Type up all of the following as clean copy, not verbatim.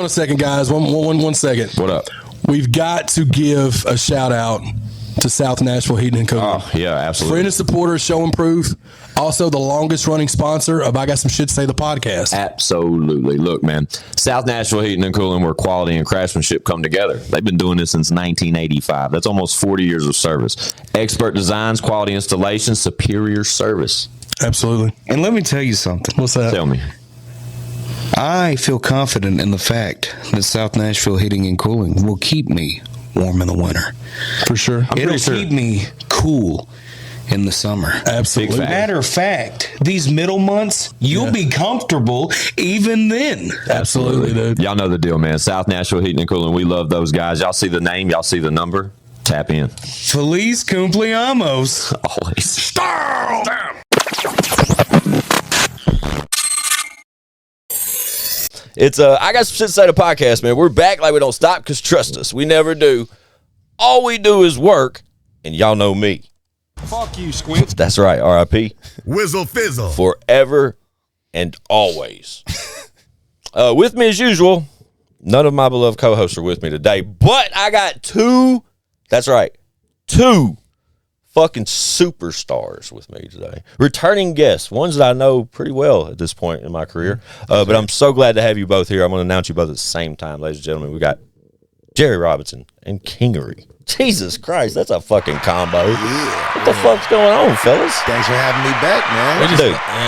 a second, guys. One second. What up? We've got to give a shout out to South Nashville Heating and Cooling. Oh, yeah, absolutely. Friend and supporter, show and proof. Also, the longest running sponsor of I Got Some Shit to Say, the podcast. Absolutely. Look, man, South Nashville Heating and Cooling, where quality and craftsmanship come together. They've been doing this since 1985. That's almost 40 years of service. Expert designs, quality installations, superior service. Absolutely. And let me tell you something. What's that? Tell me. I feel confident in the fact that South Nashville Heating and Cooling will keep me warm in the winter. For sure. It'll keep me cool in the summer. Absolutely. Matter of fact, these middle months, you'll be comfortable even then. Absolutely, dude. Y'all know the deal, man. South Nashville Heating and Cooling. We love those guys. Y'all see the name. Y'all see the number. Tap in. Feliz cumpleaños. Always. Damn. It's I Got Some Shit to Say, the podcast, man. We're back like we don't stop, because trust us, we never do. All we do is work, and y'all know me. Fuck you, Squint. That's right, R.I.P. Whizzle fizzle. Forever and always. With me as usual, none of my beloved co-hosts are with me today, but I got two fucking superstars with me today. Returning guests, ones that I know pretty well at this point in my career. But I'm so glad to have you both here. I'm going to announce you both at the same time, ladies and gentlemen. We got Jehry Robinson and Kingery. Jesus Christ, that's a fucking combo. Yeah. What the fuck's going on, fellas? Thanks for having me back, man.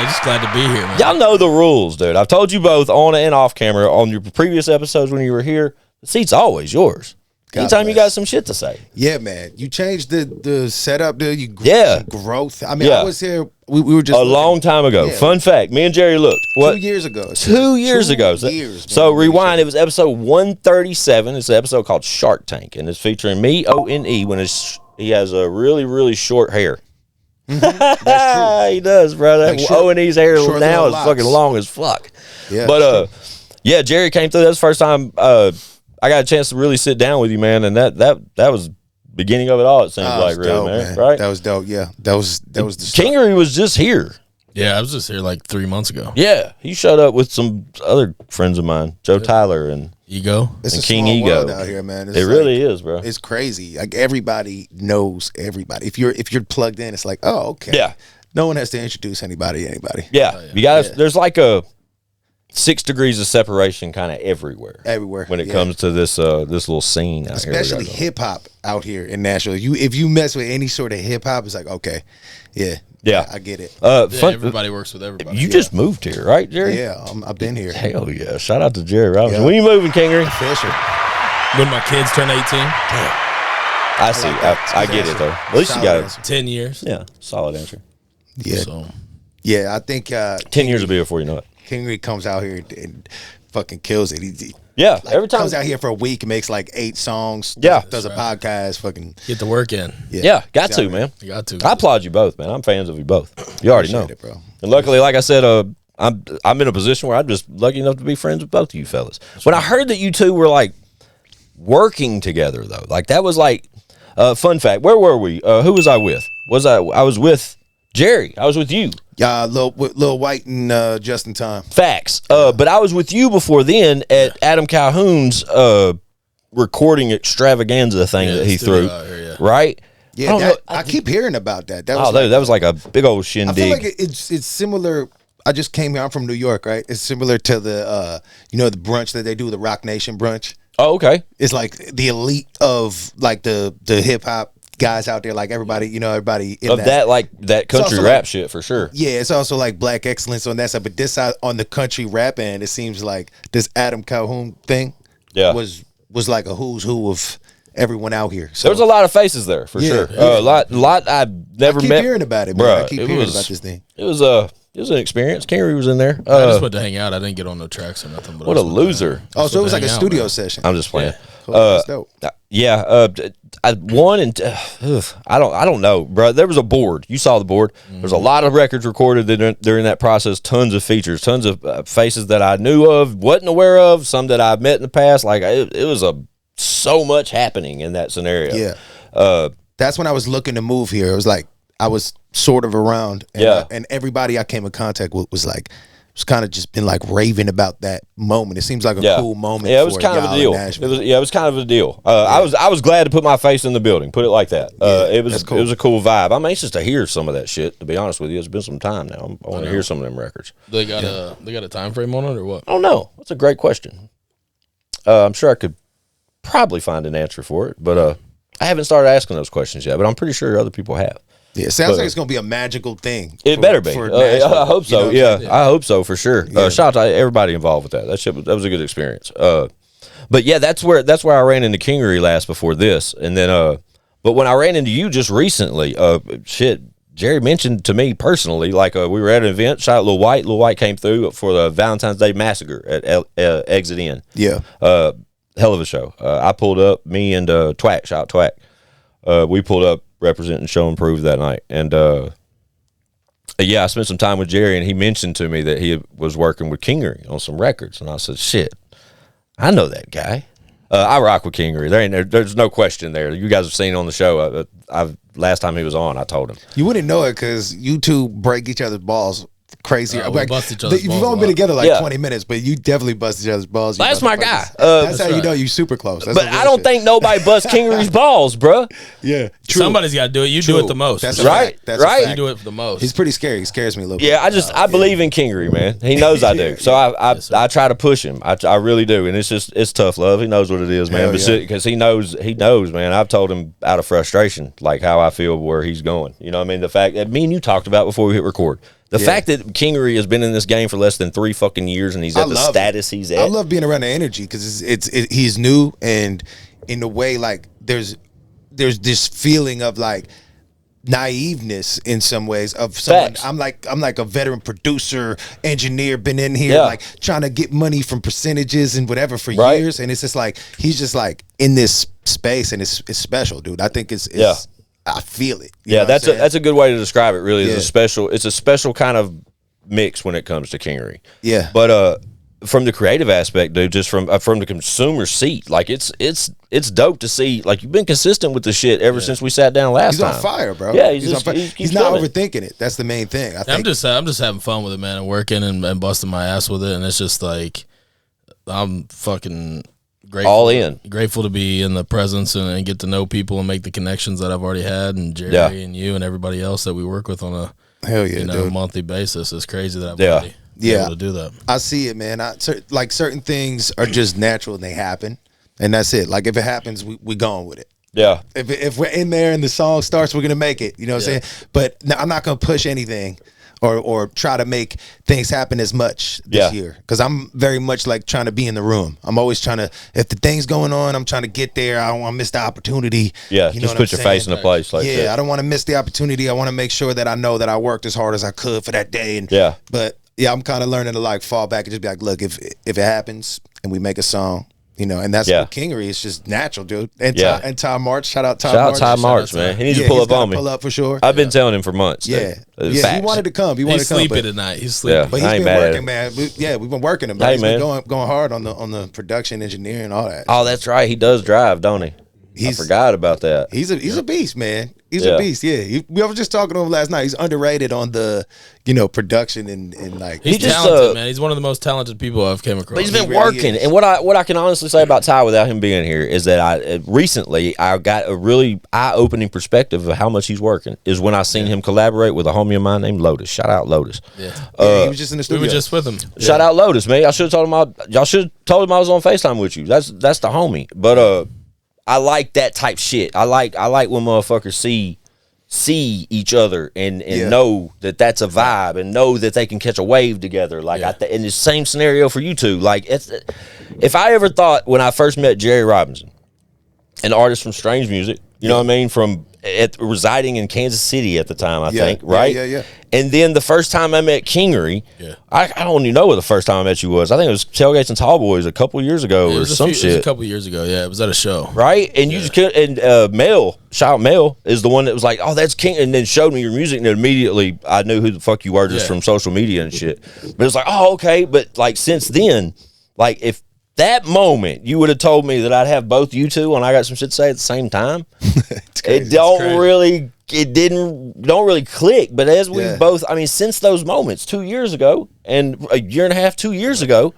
Just glad to be here, man. Y'all know the rules, dude. I've told you both on and off camera on your previous episodes when you were here. The seat's always yours. Anytime you got some shit to say. Yeah, man. You changed the setup, dude. Growth. I mean, I was here. We were just long time ago. Yeah. Fun fact: me and Jehry looked 2 years ago. 2 years ago. So rewind. It was episode 137. It's an episode called Shark Tank, and it's featuring me, O.n.e. when he has a really, really short hair. Mm-hmm. That's true. He does, bro. That O.n.e.'s hair now is fucking long as fuck. Yeah, but Jehry came through. That's the first time I got a chance to really sit down with you, man, and that was beginning of it all. It seems like, really, dope, man. Right? That was dope. Yeah, that was the Kingery was just here. Yeah, I was just here like 3 months ago. Yeah, he showed up with some other friends of mine, Joe Tyler and Ego, it's and a King small Ego world out here, man. It's really is, bro. It's crazy. Like everybody knows everybody. If you're plugged in, it's like, oh, okay. Yeah. No one has to introduce anybody to anybody. Yeah, you got. There's like a 6 degrees of separation kind of everywhere when it comes to this little scene out especially hip hop out here in Nashville. If you mess with any sort of hip hop, it's like, okay, yeah, I get it. Everybody works with everybody. You just moved here, right, Jehry? Yeah, I've been here. Hell yeah! Shout out to Jehry Robinson. When you moving, Kingery? Official. When my kids turn 18. I see. I get it though. At least you got it. 10 years. Yeah, solid answer. Yeah, I think 10 years will be before you know it. Kingery comes out here and fucking kills it. Every time comes out here for a week, makes like 8 songs. Yeah, does a podcast. Fucking get the work in. Yeah, got to, man. You got to. I applaud you both, man. I'm fans of you both. You already know, it, bro. And luckily, like I said, I'm in a position where I'm just lucky enough to be friends with both of you fellas. When I heard that you two were like working together, though, like that was like fun fact. Where were we? Who was I with? I was with Jehry. I was with you. Yeah, Lil White and Just in Time. Facts. But I was with you before then at Adam Calhoun's recording extravaganza thing that he threw. Right? Yeah, I keep hearing about that. That was like a big old shindig. I feel like it's similar. I just came here. I'm from New York, right? It's similar to the the brunch that they do, the Rock Nation brunch. Oh, okay. It's like the elite of like the hip hop guys out there, like everybody in that country rap shit for sure. Yeah, it's also like black excellence on that side, but this side on the country rap end, it seems like this Adam Calhoun thing was like a who's who of everyone out here. So there was a lot of faces there for sure. A lot I've never met. I keep hearing about it, bro. I keep hearing about this thing. It was an experience. Kingery was in there. I just went to hang out. I didn't get on no tracks or nothing. But what a loser! Oh, so it was like a studio session. I'm just playing. That's dope. I don't know, bro. There was a board. You saw the board. There's a lot of records recorded during that process. Tons of features. Tons of faces that I knew of, wasn't aware of. Some that I've met in the past. Like it was so much happening in that scenario. Yeah. That's when I was looking to move here. It was like I was sort of around. And, and everybody I came in contact with was like kind of just been like raving about that moment. It seems like a cool moment. Yeah, it was for kind of a y'all deal. in Nashville. It was kind of a deal. I was glad to put my face in the building. Put it like that. It was cool. It was a cool vibe. I'm anxious to hear some of that shit. To be honest with you, it's been some time now. I want to hear some of them records. They got a time frame on it or what? I don't know. That's a great question. I'm sure I could probably find an answer for it, but I haven't started asking those questions yet. But I'm pretty sure other people have. Yeah, it sounds like it's going to be a magical thing. It better be. I hope so. You know what I'm saying? I hope so for sure. Shout out to everybody involved with that. That was a good experience. But yeah, that's where I ran into Kingery last before this, and then but when I ran into you just recently, Jerry mentioned to me personally, like we were at an event. Shout out Lil White. Lil White came through for the Valentine's Day Massacre at Exit-In. Yeah. Hell of a show. I pulled up, me and Twack. Shout out Twack. We pulled up representing Show and Prove that night, and I spent some time with Jerry, and he mentioned to me that he was working with Kingery on some records, and I said, "Shit, I know that guy. I rock with Kingery. There's no question there. You guys have seen on the show. Last time he was on, I told him You wouldn't know it because you two break each other's balls crazy. We bust each other's You've balls only a been lot. together like Yeah. 20 minutes, but you definitely bust each other's balls. You That's my guy. motherfuckers. That's how you right. know you super close. That's but some real I don't shit. think nobody busts Kingery's balls, bruh. Yeah, true. Somebody's got to do it. You do True. it the most. That's for a sure. Right, fact. That's a right. You fact. do it the most. He's pretty scary. He scares me a little bit. Yeah, I believe in Kingery, man. He knows I do. So I try to push him. I really do, and it's tough love. He knows what it is, man. Hell yeah. Because he knows, man. I've told him out of frustration, like how I feel where he's going. You know what I mean? The fact that me and you talked about before we hit record. The fact that Kingery has been in this game for less than 3 fucking years and he's at the status he's at. I love being around the energy because he's new, and in a way, like there's this feeling of like naiveness in some ways of someone. Facts. I'm like a veteran producer, engineer, been in here like trying to get money from percentages and whatever for years, and it's just like he's just like in this space, and it's special, dude. I think it's I feel it. You know what I'm saying? That's a good way to describe it. Really, Yeah. it's a special kind of mix when it comes to Kingery. Yeah. But from the creative aspect, dude, just from the consumer seat, like it's dope to see. Like you've been consistent with the shit ever since we sat down last He's time. on fire, bro. Yeah, he's on fire. He's not overthinking it. That's the main thing. I think. I'm just having fun with it, man, and working and busting my ass with it, and it's just like I'm fucking grateful, all in. Grateful to be in the presence and get to know people and make the connections that I've already had, and Jerry and you and everybody else that we work with on a Hell yeah, dude. monthly basis. It's crazy that I've already been able to do that. I see it, man. Like certain things are just natural and they happen, and that's it. Like if it happens, we going with it. Yeah. If we're in there and the song starts, we're gonna make it. You know what I'm saying? But I'm not gonna push anything or try to make things happen as much this year, because I'm very much like trying to be in the room. I'm always trying to, if the thing's going on, I'm trying to get there. I don't want to miss the opportunity. Yeah, you know just what put I'm your face in saying? a place like that. Yeah, I don't want to miss the opportunity. I want to make sure that I know that I worked as hard as I could for that day. And but yeah, I'm kind of learning to like fall back and just be like, look, if it happens and we make a song, you know, and that's what Kingery is, just natural, dude. And Ty March, shout out Ty March. Shout out Ty March, man. He needs to pull up on me. Pull up for sure. I've been telling him for months. Yeah, dude. yeah. Facts. He wanted to come. He's sleeping tonight. He's sleeping. Yeah. But I he's ain't been mad at working, him. man. We've been working him. Hey, He's man. been going hard on the production, engineering, and all that. Oh, that's right. He does drive, don't he? I forgot about that. He's a beast, man. He's a beast. Yeah, we were just talking to him last night. He's underrated on the production and like He's just, talented, man. He's one of the most talented people I've came across. But he's been He really working, is. and what I can honestly say about Ty without him being here is that I recently got a really eye-opening perspective of how much he's working. Is when I seen him collaborate with a homie of mine named Lotus. Shout out Lotus. Yeah. he was just in the We studio. were just with him. Shout out Lotus, man. Y'all should have told him. Y'all should have told him I was on FaceTime with you. That's the homie. But I like that type shit. I like when motherfuckers see each other and know that that's a vibe and know that they can catch a wave together. Like in the same scenario for you two. Like if I ever thought when I first met Jehry Robinson, an artist from Strange Music, you know what I mean, from residing in Kansas City at the time, I think, right? Yeah. And then the first time I met Kingery, I don't even know what the first time I met you was. I think it was Tailgates and Tall Boys a couple years ago or some shit. It was a couple years ago. Yeah, it was at a show. Right? And you just could, and Mel, shout out Mel, is the one that was like, oh, that's King, and then showed me your music, and immediately I knew who the fuck you were just from social media and shit. But it's like, oh, okay. But like since then, like if that moment you would have told me that I'd have both you two and I got some shit to say at the same time, it don't really click. But as we both, I mean, since those moments 2 years ago and a year and a half, 2 years ago,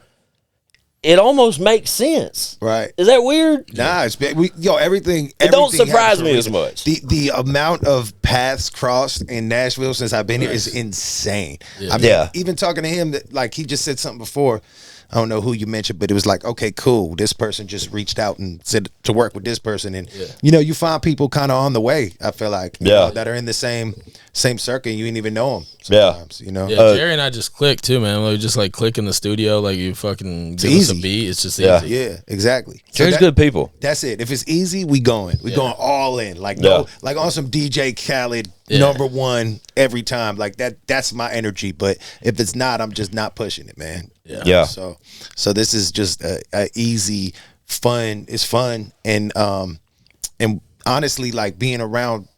it almost makes sense. Right. Is that weird? Nah, it's everything. It don't everything surprise me happens as much. The amount of paths crossed in Nashville since I've been here is insane. I mean, even talking to him, that like he just said something before. I don't know who you mentioned, but it was like, okay, cool. This person just reached out and said to work with this person, and you find people kind of on the way. I feel like you know, that are in the same circuit. You didn't even know them. Sometimes, you know. Yeah, Jerry and I just click too, man. We just like click in the studio, like you fucking give us a beat. It's just easy. Yeah, exactly. Jerry's good people. That's it. If it's easy, we going. We going all in. Like like on some DJ Khaled number one every time. Like that's my energy. But if it's not, I'm just not pushing it, man. Yeah. So this is just a easy, fun. It's fun, and honestly, like being around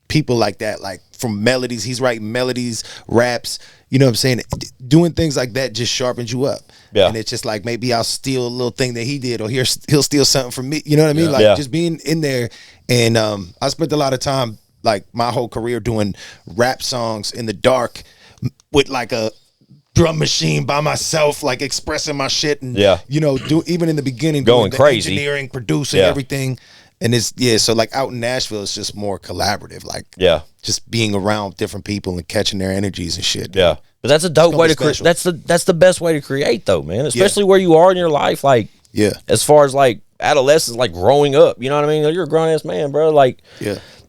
people like that, like from melodies, he's writing melodies, raps. You know what I'm saying? Doing things like that just sharpens you up. Yeah. And it's just like maybe I'll steal a little thing that he did, or he'll steal something from me. You know what I mean? Like just being in there, and I spent a lot of time, like my whole career, doing rap songs in the dark with like a drum machine by myself, like expressing my shit, and even in the beginning, going crazy, engineering, producing everything, and it's so like out in Nashville, it's just more collaborative, like just being around different people and catching their energies and shit. Yeah, but that's a dope way to create. That's the best way to create, though, man. Especially where you are in your life, like as far as like adolescence, like growing up. You know what I mean? You're a grown ass man, bro. Like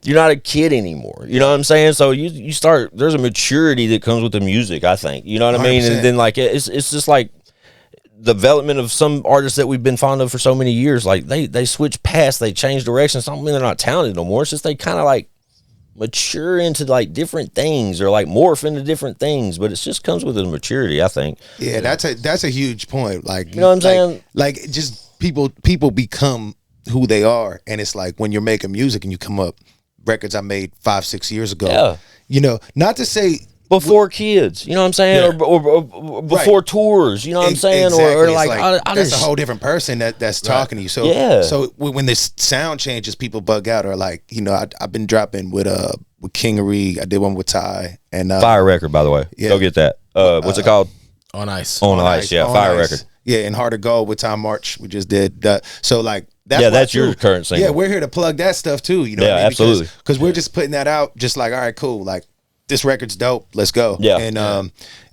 you're not a kid anymore. You know what I'm saying? So you start, there's a maturity that comes with the music, I think. You know what I mean? 100%. And then like it's just like development of some artists that we've been fond of for so many years. Like they switch past, they change direction. It's not mean they're not talented no more. It's just they kind of like mature into like different things, or like morph into different things. But it just comes with a maturity, I think. Yeah, that's a huge point. Like, you know what I'm saying? Like just people become who they are, and it's like when you're making music and you come up. Records I made 5-6 years ago. You know, not to say before kids, you know what I'm saying, or before tours, you know what I'm saying, exactly. or like that's a whole different person that's talking to you. So so when this sound changes, people bug out, or like, you know, I've been dropping with Kingery. I did one with Ty and fire record, by the way. Go get that. What's it called? On Ice. On Ice. Fire record. Yeah, and Hard to Go with Tom March. We just did so like. That's your current single. Yeah, we're here to plug that stuff too. You know, what I mean? Absolutely. Because we're just putting that out, just like, all right, cool. Like this record's dope. Let's go. Yeah.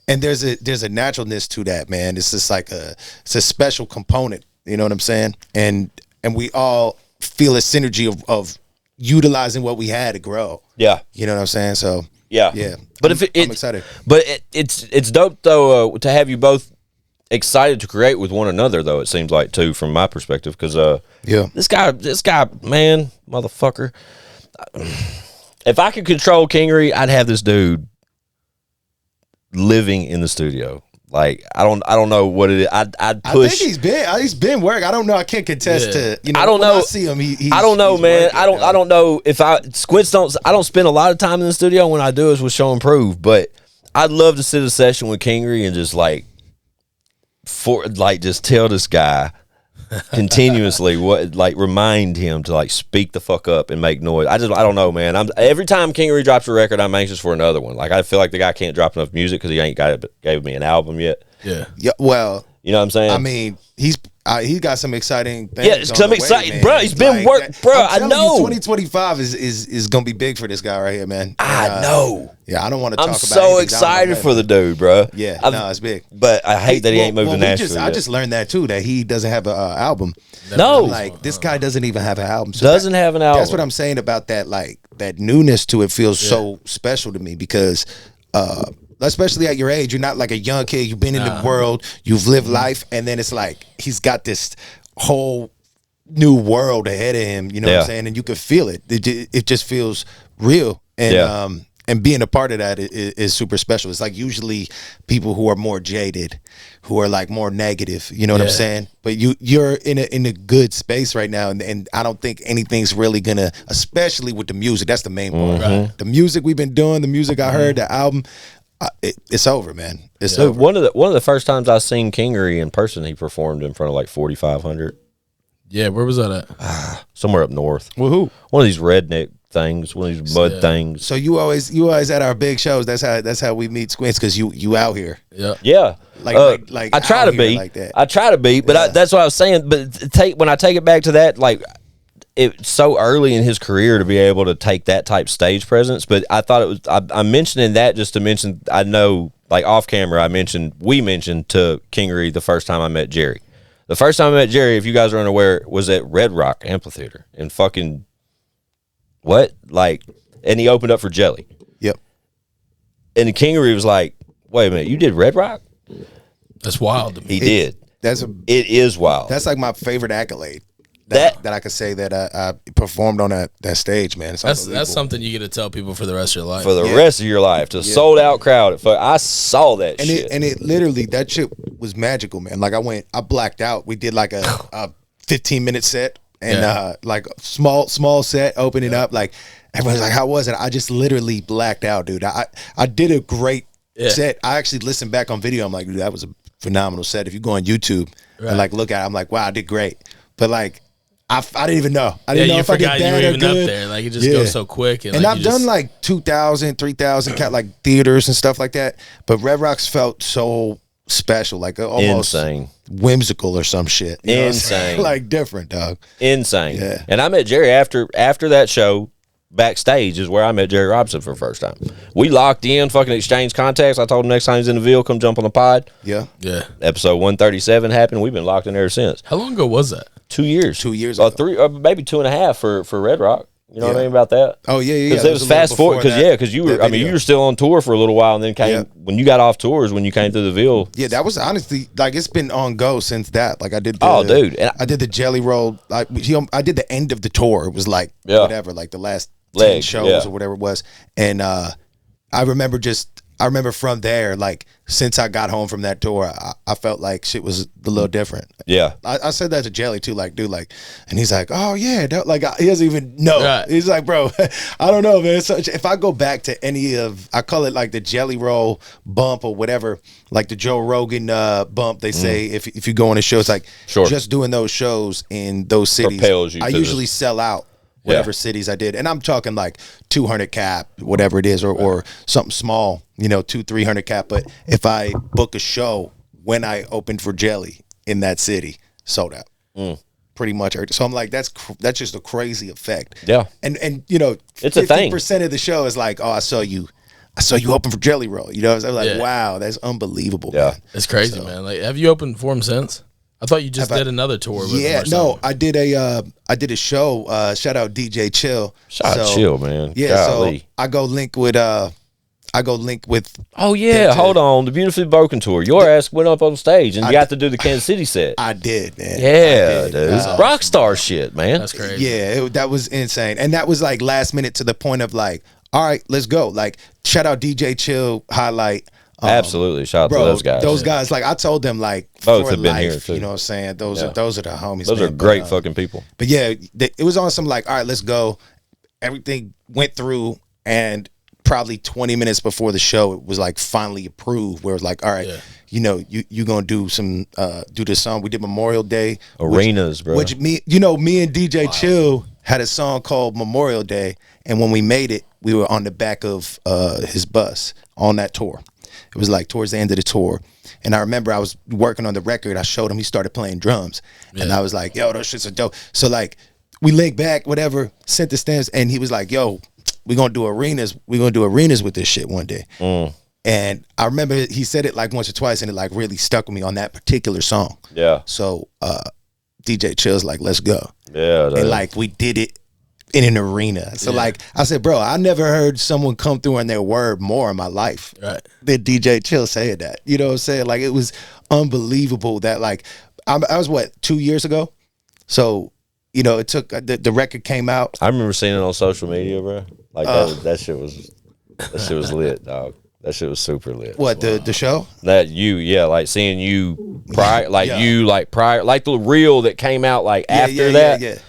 And there's a naturalness to that, man. It's just like it's a special component. You know what I'm saying? And we all feel a synergy of utilizing what we had to grow. Yeah. You know what I'm saying? So yeah. But I'm excited. But it's dope though to have you both excited to create with one another, though, it seems like, too, from my perspective, because this guy, man, motherfucker, if I could control Kingery, I'd have this dude living in the studio. Like, I don't know what it is. I'd push. I think he's been working. I don't know. I can't contest to, you know, I don't know. I see him. I don't know, man. Working, I don't know if I don't spend a lot of time in the studio. When I do, is with Show and Prove. But I'd love to sit a session with Kingery and just just tell this guy continuously remind him to like speak the fuck up and make noise. I don't know, man. Every time Kingery drops a record, I'm anxious for another one. Like I feel like the guy can't drop enough music because he ain't gave me an album yet. Yeah. Well, you know what I'm saying? I mean, he's got some exciting things. Yeah, some exciting, bro. He's been working, bro. I know. 2025 is gonna be big for this guy right here, man. I know. Yeah, I don't want to talk about it. I'm so excited for the dude, bro. Yeah, it's big. But I hate that he ain't moved to Nashville yet. I just learned that too, that he doesn't have an album. No, like this guy doesn't even have an album. So doesn't have an album. That's what I'm saying about that. Like that newness to it feels so special to me because. Especially at your age, you're not like a young kid. You've been in the world, you've lived life, and then it's like he's got this whole new world ahead of him. You know what I'm saying? And you can feel it. It just feels real. And being a part of that is super special. It's like usually people who are more jaded, who are like more negative. You know what I'm saying? But you're in a good space right now, and I don't think anything's really gonna, especially with the music. That's the main part. Right? The music we've been doing, the music I heard, the album. It's over, man. It's over. One of the first times I seen Kingery in person, he performed in front of like 4,500. Yeah, where was that at? Somewhere up north. Well, who? One of these redneck things, one of these mud things. So you always at our big shows. That's how we meet Squints, because you out here. Yeah. Yeah. Like I try out to here be. like that. I try to be, but that's what I was saying. But when I take it back to that, like, it's so early in his career to be able to take that type stage presence. But I thought it was. I'm mentioning that just to mention. I know, like off camera, we mentioned to Kingery the first time I met Jehry. The first time I met Jehry, if you guys are unaware, was at Red Rock Amphitheater in fucking what? Like, and he opened up for Jelly. Yep. And Kingery was like, "Wait a minute, you did Red Rock?" That's wild to me. He did. It is wild. That's like my favorite accolade. That I could say that I performed on that stage, man. That's something you get to tell people for the rest of your life. For the rest of your life, to sold out crowd. I saw that shit. It literally, that shit was magical, man. Like I blacked out. We did like a 15-minute set and like small set, opening up. Like everyone's like, how was it? I just literally blacked out, dude. I did a great set. I actually listened back on video. I'm like, dude, that was a phenomenal set. If you go on YouTube and like look at it, I'm like, wow, I did great. But like, I didn't even know. I didn't know if I did bad or good. Up there. Like, it just goes so quick. And I've done like 2,000, 3,000 like theaters and stuff like that. But Red Rocks felt so special, like almost insane, whimsical or some shit. Insane, like different, dog. Insane. Yeah. And I met Jehry after that show. Backstage is where I met Jehry Robinson for the first time. We locked in, fucking exchanged contacts. I told him next time he's in the Ville, come jump on the pod. Yeah. Episode 137 happened. We've been locked in ever since. How long ago was that? 2 years. 2 years ago. 3, or maybe 2.5 for Red Rock. You know what I mean about that? Oh yeah. Because it was fast forward. Because you were, you were still on tour for a little while, and then came when you got off tours. When you came to the Ville. Yeah, that was honestly like it's been on go since that. Like I did. Dude, I did the Jelly Roll. I did the end of the tour. It was like whatever, like the last 10 shows or whatever it was. And I remember from there, like since I got home from that tour, I felt like shit was a little different. Yeah. I said that to Jelly too, like, dude, like, and he's like, oh yeah, like he doesn't even know. Right. He's like, bro, I don't know, man. So if I go back to any of, I call it like the Jelly Roll bump or whatever, like the Joe Rogan bump, they say if you go on a show, it's like just doing those shows in those cities, I usually sell out. Whatever cities I did. And I'm talking like 200 cap, whatever it is, or something small, 200-300 cap. But if I book a show when I opened for Jelly in that city, sold out. Pretty much. So I'm like, that's just a crazy effect. Yeah. And it's a thing. 50% of the show is like, oh, I saw you open for Jelly Roll. I was like, wow, that's unbelievable. Yeah. Man. It's crazy, man. Like, have you opened for him since? I thought you just did another tour with him or something. I did a show, shout out DJ Chill. Shout out Chill, man. Yeah, golly. So I go link with oh yeah, hold on, the Beautifully Broken tour. Your ass went up on stage and you got to do the Kansas City set. I did, man. Yeah, dude. Rock star shit, man. That's crazy. Yeah, that was insane. And that was like last minute to the point of like, all right, let's go. Like, shout out DJ Chill, highlight. Absolutely, shout out to those guys. Those guys, like I told them, like both for have been life, here too. You know what I'm saying? Those are the homies. Those are great fucking people. But yeah, it was on some like, all right, let's go. Everything went through, and probably 20 minutes before the show, it was like finally approved. Where it was like, all right, you gonna do some do this song. We did Memorial Day arenas, bro. Which me and DJ Chill had a song called Memorial Day, and when we made it, we were on the back of his bus on that tour. It was like towards the end of the tour. And I remember I was working on the record. I showed him, he started playing drums. Yeah. And I was like, yo, those shits are dope. So like we linked back, whatever, sent the stems, and he was like, yo, we're gonna do arenas. We're gonna do arenas with this shit one day. And I remember he said it like once or twice, and it like really stuck with me on that particular song. Yeah. So DJ Chill's like, let's go. Yeah. And like we did it in an arena. So like I said, bro, I never heard someone come through on their word more in my life than DJ Chill saying that. You know what I'm saying? Like it was unbelievable that like I was 2 years ago. So, it took the record came out. I remember seeing it on social media, bro. Like that shit was lit, dog. That shit was super lit. What, the show? That like seeing you prior, like you like prior, like the reel that came out like after that.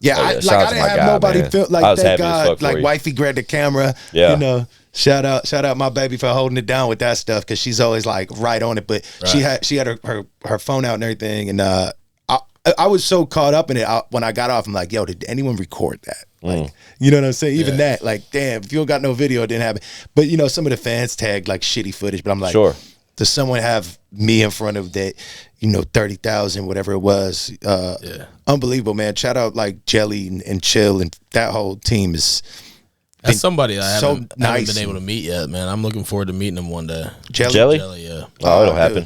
Yeah, I didn't have nobody feel like thank God, like wifey grabbed the camera. Yeah, shout out my baby for holding it down with that stuff because she's always like right on it. But she had her phone out and everything, and I was so caught up in it. When I got off, I'm like, yo, did anyone record that? Like, you know what I'm saying? Even that, like, damn, if you don't got no video, it didn't happen. But you know, some of the fans tagged like shitty footage. But I'm like, Sure. does someone have me in front of that? 30,000, whatever it was. Unbelievable, man. Shout out like Jelly and Chill and that whole team is. That's somebody I so haven't nice been able to meet yet, man. I'm looking forward to meeting him one day. Jelly? Yeah. Oh, it'll dude. happen.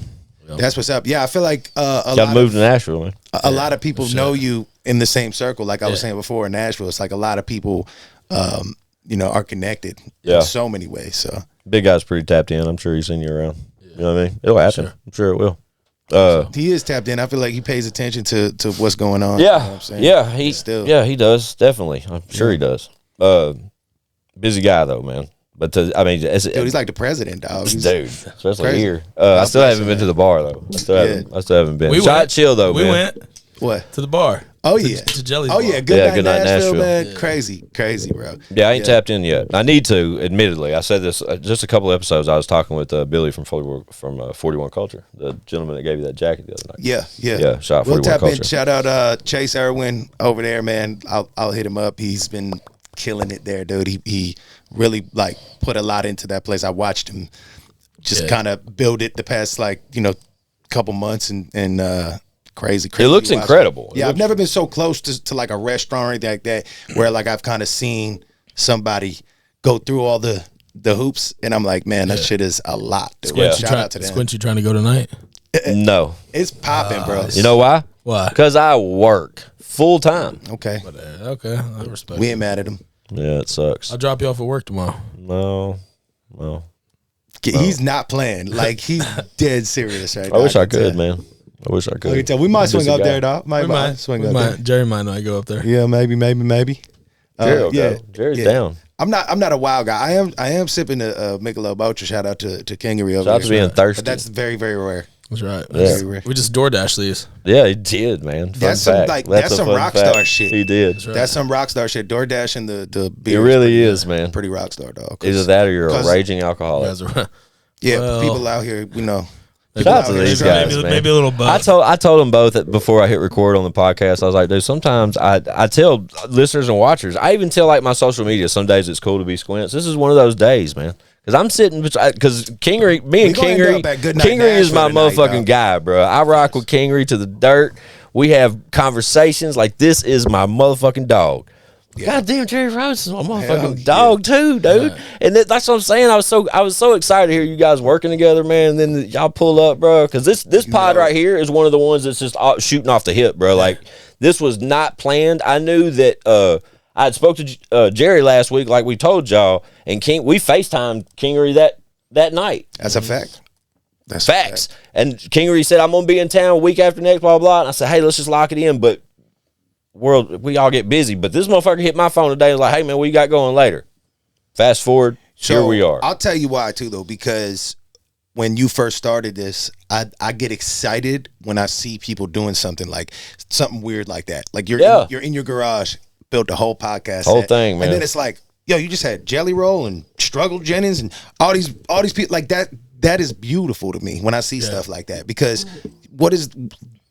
That's what's up. Yeah, I feel like a Got lot moved of to Nashville, man. a lot of people know you in the same circle. Like I was saying before in Nashville, it's like a lot of people, are connected in so many ways. So Big guy's pretty tapped in. I'm sure he's seen you around. You know what I mean? It'll happen. I'm sure it will. he is tapped in. I feel like he pays attention to what's going on. You know what I'm saying? He does definitely. I'm sure he does. Busy guy though, man. But dude, he's like the president, dog. He's especially crazy. here. I still haven't been to the bar though. I still haven't been. Shot chill though, we man. went what? to the bar. Oh yeah, to Jelly's Oh bar. yeah, good night Nashville, man. Yeah. Crazy, bro. Yeah, I ain't tapped in yet. I need to, admittedly. I said this just a couple episodes. I was talking with Billy from 41 Culture, the gentleman that gave you that jacket the other night. Yeah. Shot We'll 41 tap Culture. in. Shout out Chase Irwin over there, man. I'll hit him up. He's been killing it there, dude. He really like put a lot into that place. I watched him just kind of build it the past couple months and crazy. It looks incredible. Yeah, I've never been so close to like a restaurant or anything like that where like I've kind of seen somebody go through all the hoops and I'm like, man, that shit is a lot, dude. Shout out to them. Squint, you trying to go tonight? No. It's popping, bro. You know why? Why? Because I work full time. Okay. Okay, I respect We it. ain't mad at him. Yeah, it sucks. I'll drop you off at work tomorrow. No. He's not playing. Like he's dead serious right now. I wish I can could, tell. man. I wish I I can could. tell. We might swing Busy up guy. there, dog. Might swing up there. Jerry might not go up there. Yeah, maybe. Jerry will go. Jerry's down. I'm not a wild guy. I am sipping a Michelob Ultra. Shout out to Kingery over Shout out there. to being thirsty. But that's very, very rare. That's right. Yeah. We just DoorDash these. Yeah, he did, man. Fun That's some, fact. like, that's a some fun rock fact. star shit. He did. That's some rock star shit. DoorDash and the beer. It really is, man. Pretty rock star, dog. Either that or you're a 'cause- raging alcoholic. Guys are Yeah, Well- people out here, Shout out to these guys, maybe, man. maybe a little both. I told them both that before I hit record on the podcast. I was like, dude, sometimes I tell listeners and watchers, I even tell like my social media, some days it's cool to be Squints. This is one of those days, man. Because I'm sitting, because Kingery, me and We gonna end Kingery, up at Good Night Kingery is my Nashville tonight, motherfucking dog. guy, bro. I rock with Kingery to the dirt. We have conversations like this is my motherfucking dog. God damn, Jehry Robinson's my motherfucking dog too, dude. And that's what I'm saying. I was so excited to hear you guys working together, man. And then y'all pull up, bro. Because this pod right here is one of the ones that's just shooting off the hip, bro. Like this was not planned. I knew that I had spoke to Jerry last week, like we told y'all, and we FaceTimed Kingery that night. That's a fact. That's Facts. And Kingery said, I'm gonna be in town a week after next, blah blah. And I said, hey, let's just lock it in. But we all get busy. But this motherfucker hit my phone today and was like, hey man, what you got going later? Fast forward, here we are. I'll tell you why too, though, because when you first started this, I get excited when I see people doing something weird like that. Like you're in your garage, built a whole podcast, Thing, man. and then it's like, yo, you just had Jelly Roll and Struggle Jennings and all these people like that. That is beautiful to me when I see stuff like that, because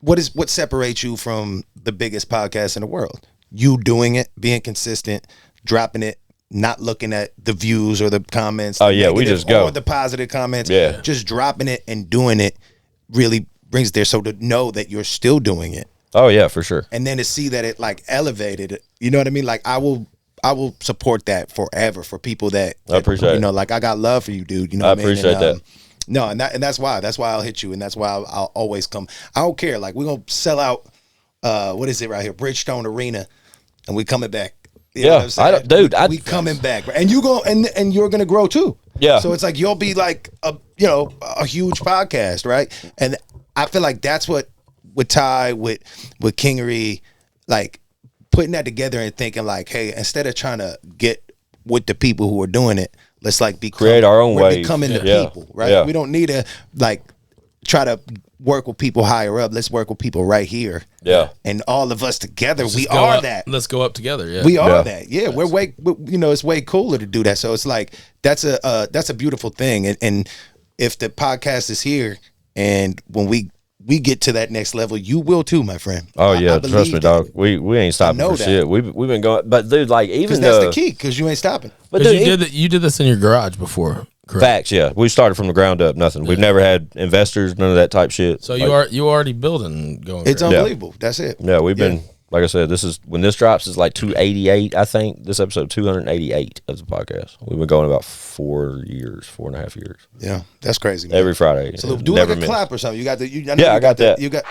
what separates you from the biggest podcast in the world? You doing it, being consistent, dropping it, not looking at the views or the comments. Oh yeah, we just go. Or the positive comments. Yeah. Just dropping it and doing it really brings it there. So to know that you're still doing it, Oh yeah, for sure. and then to see that it like elevated, you know what I mean? Like I will support that forever for people that I appreciate it. like I got love for you, dude. You know I what I mean? appreciate that. No, and that's why I'll hit you, and that's why I'll always come. I don't care. Like we're gonna sell out. What is it right here? Bridgestone Arena, and we coming back. You know what I'm saying? We coming back, and you go and you're gonna grow too. Yeah. So it's like you'll be like a huge podcast, right? And I feel like that's what with Ty with Kingery, like putting that together and thinking like, hey, instead of trying to get with the people who are doing it, let's like create our own we're wave. becoming the Yeah. people, right? Yeah. We don't need to like try to work with people higher up. Let's work with people right here. Yeah. And all of us together, we Just go are up- that. Let's go up together. Yeah. We are Yeah. that. Yeah, we're way. It's way cooler to do that. So it's like that's a beautiful thing. And if the podcast is here, and when we we get to that next level, you will too, my friend. Oh I yeah, believe trust me, that. dog. We ain't stopping know for that. shit. We've been going, but dude, like even Because that's the key. Because you ain't stopping. But Because dude, you did this in your garage before, correct? facts, yeah. We started from the ground up. Nothing. We've never had investors, none of that type shit. So you already building going. It's crazy. unbelievable. That's it. Yeah, we've been. Like I said, this is when this drops is like 288. I think this episode 288 of the podcast. We've been going about 4.5 years. Yeah, that's crazy. Man. Every Friday. So do like a clap or something. You got the. I got that. You got.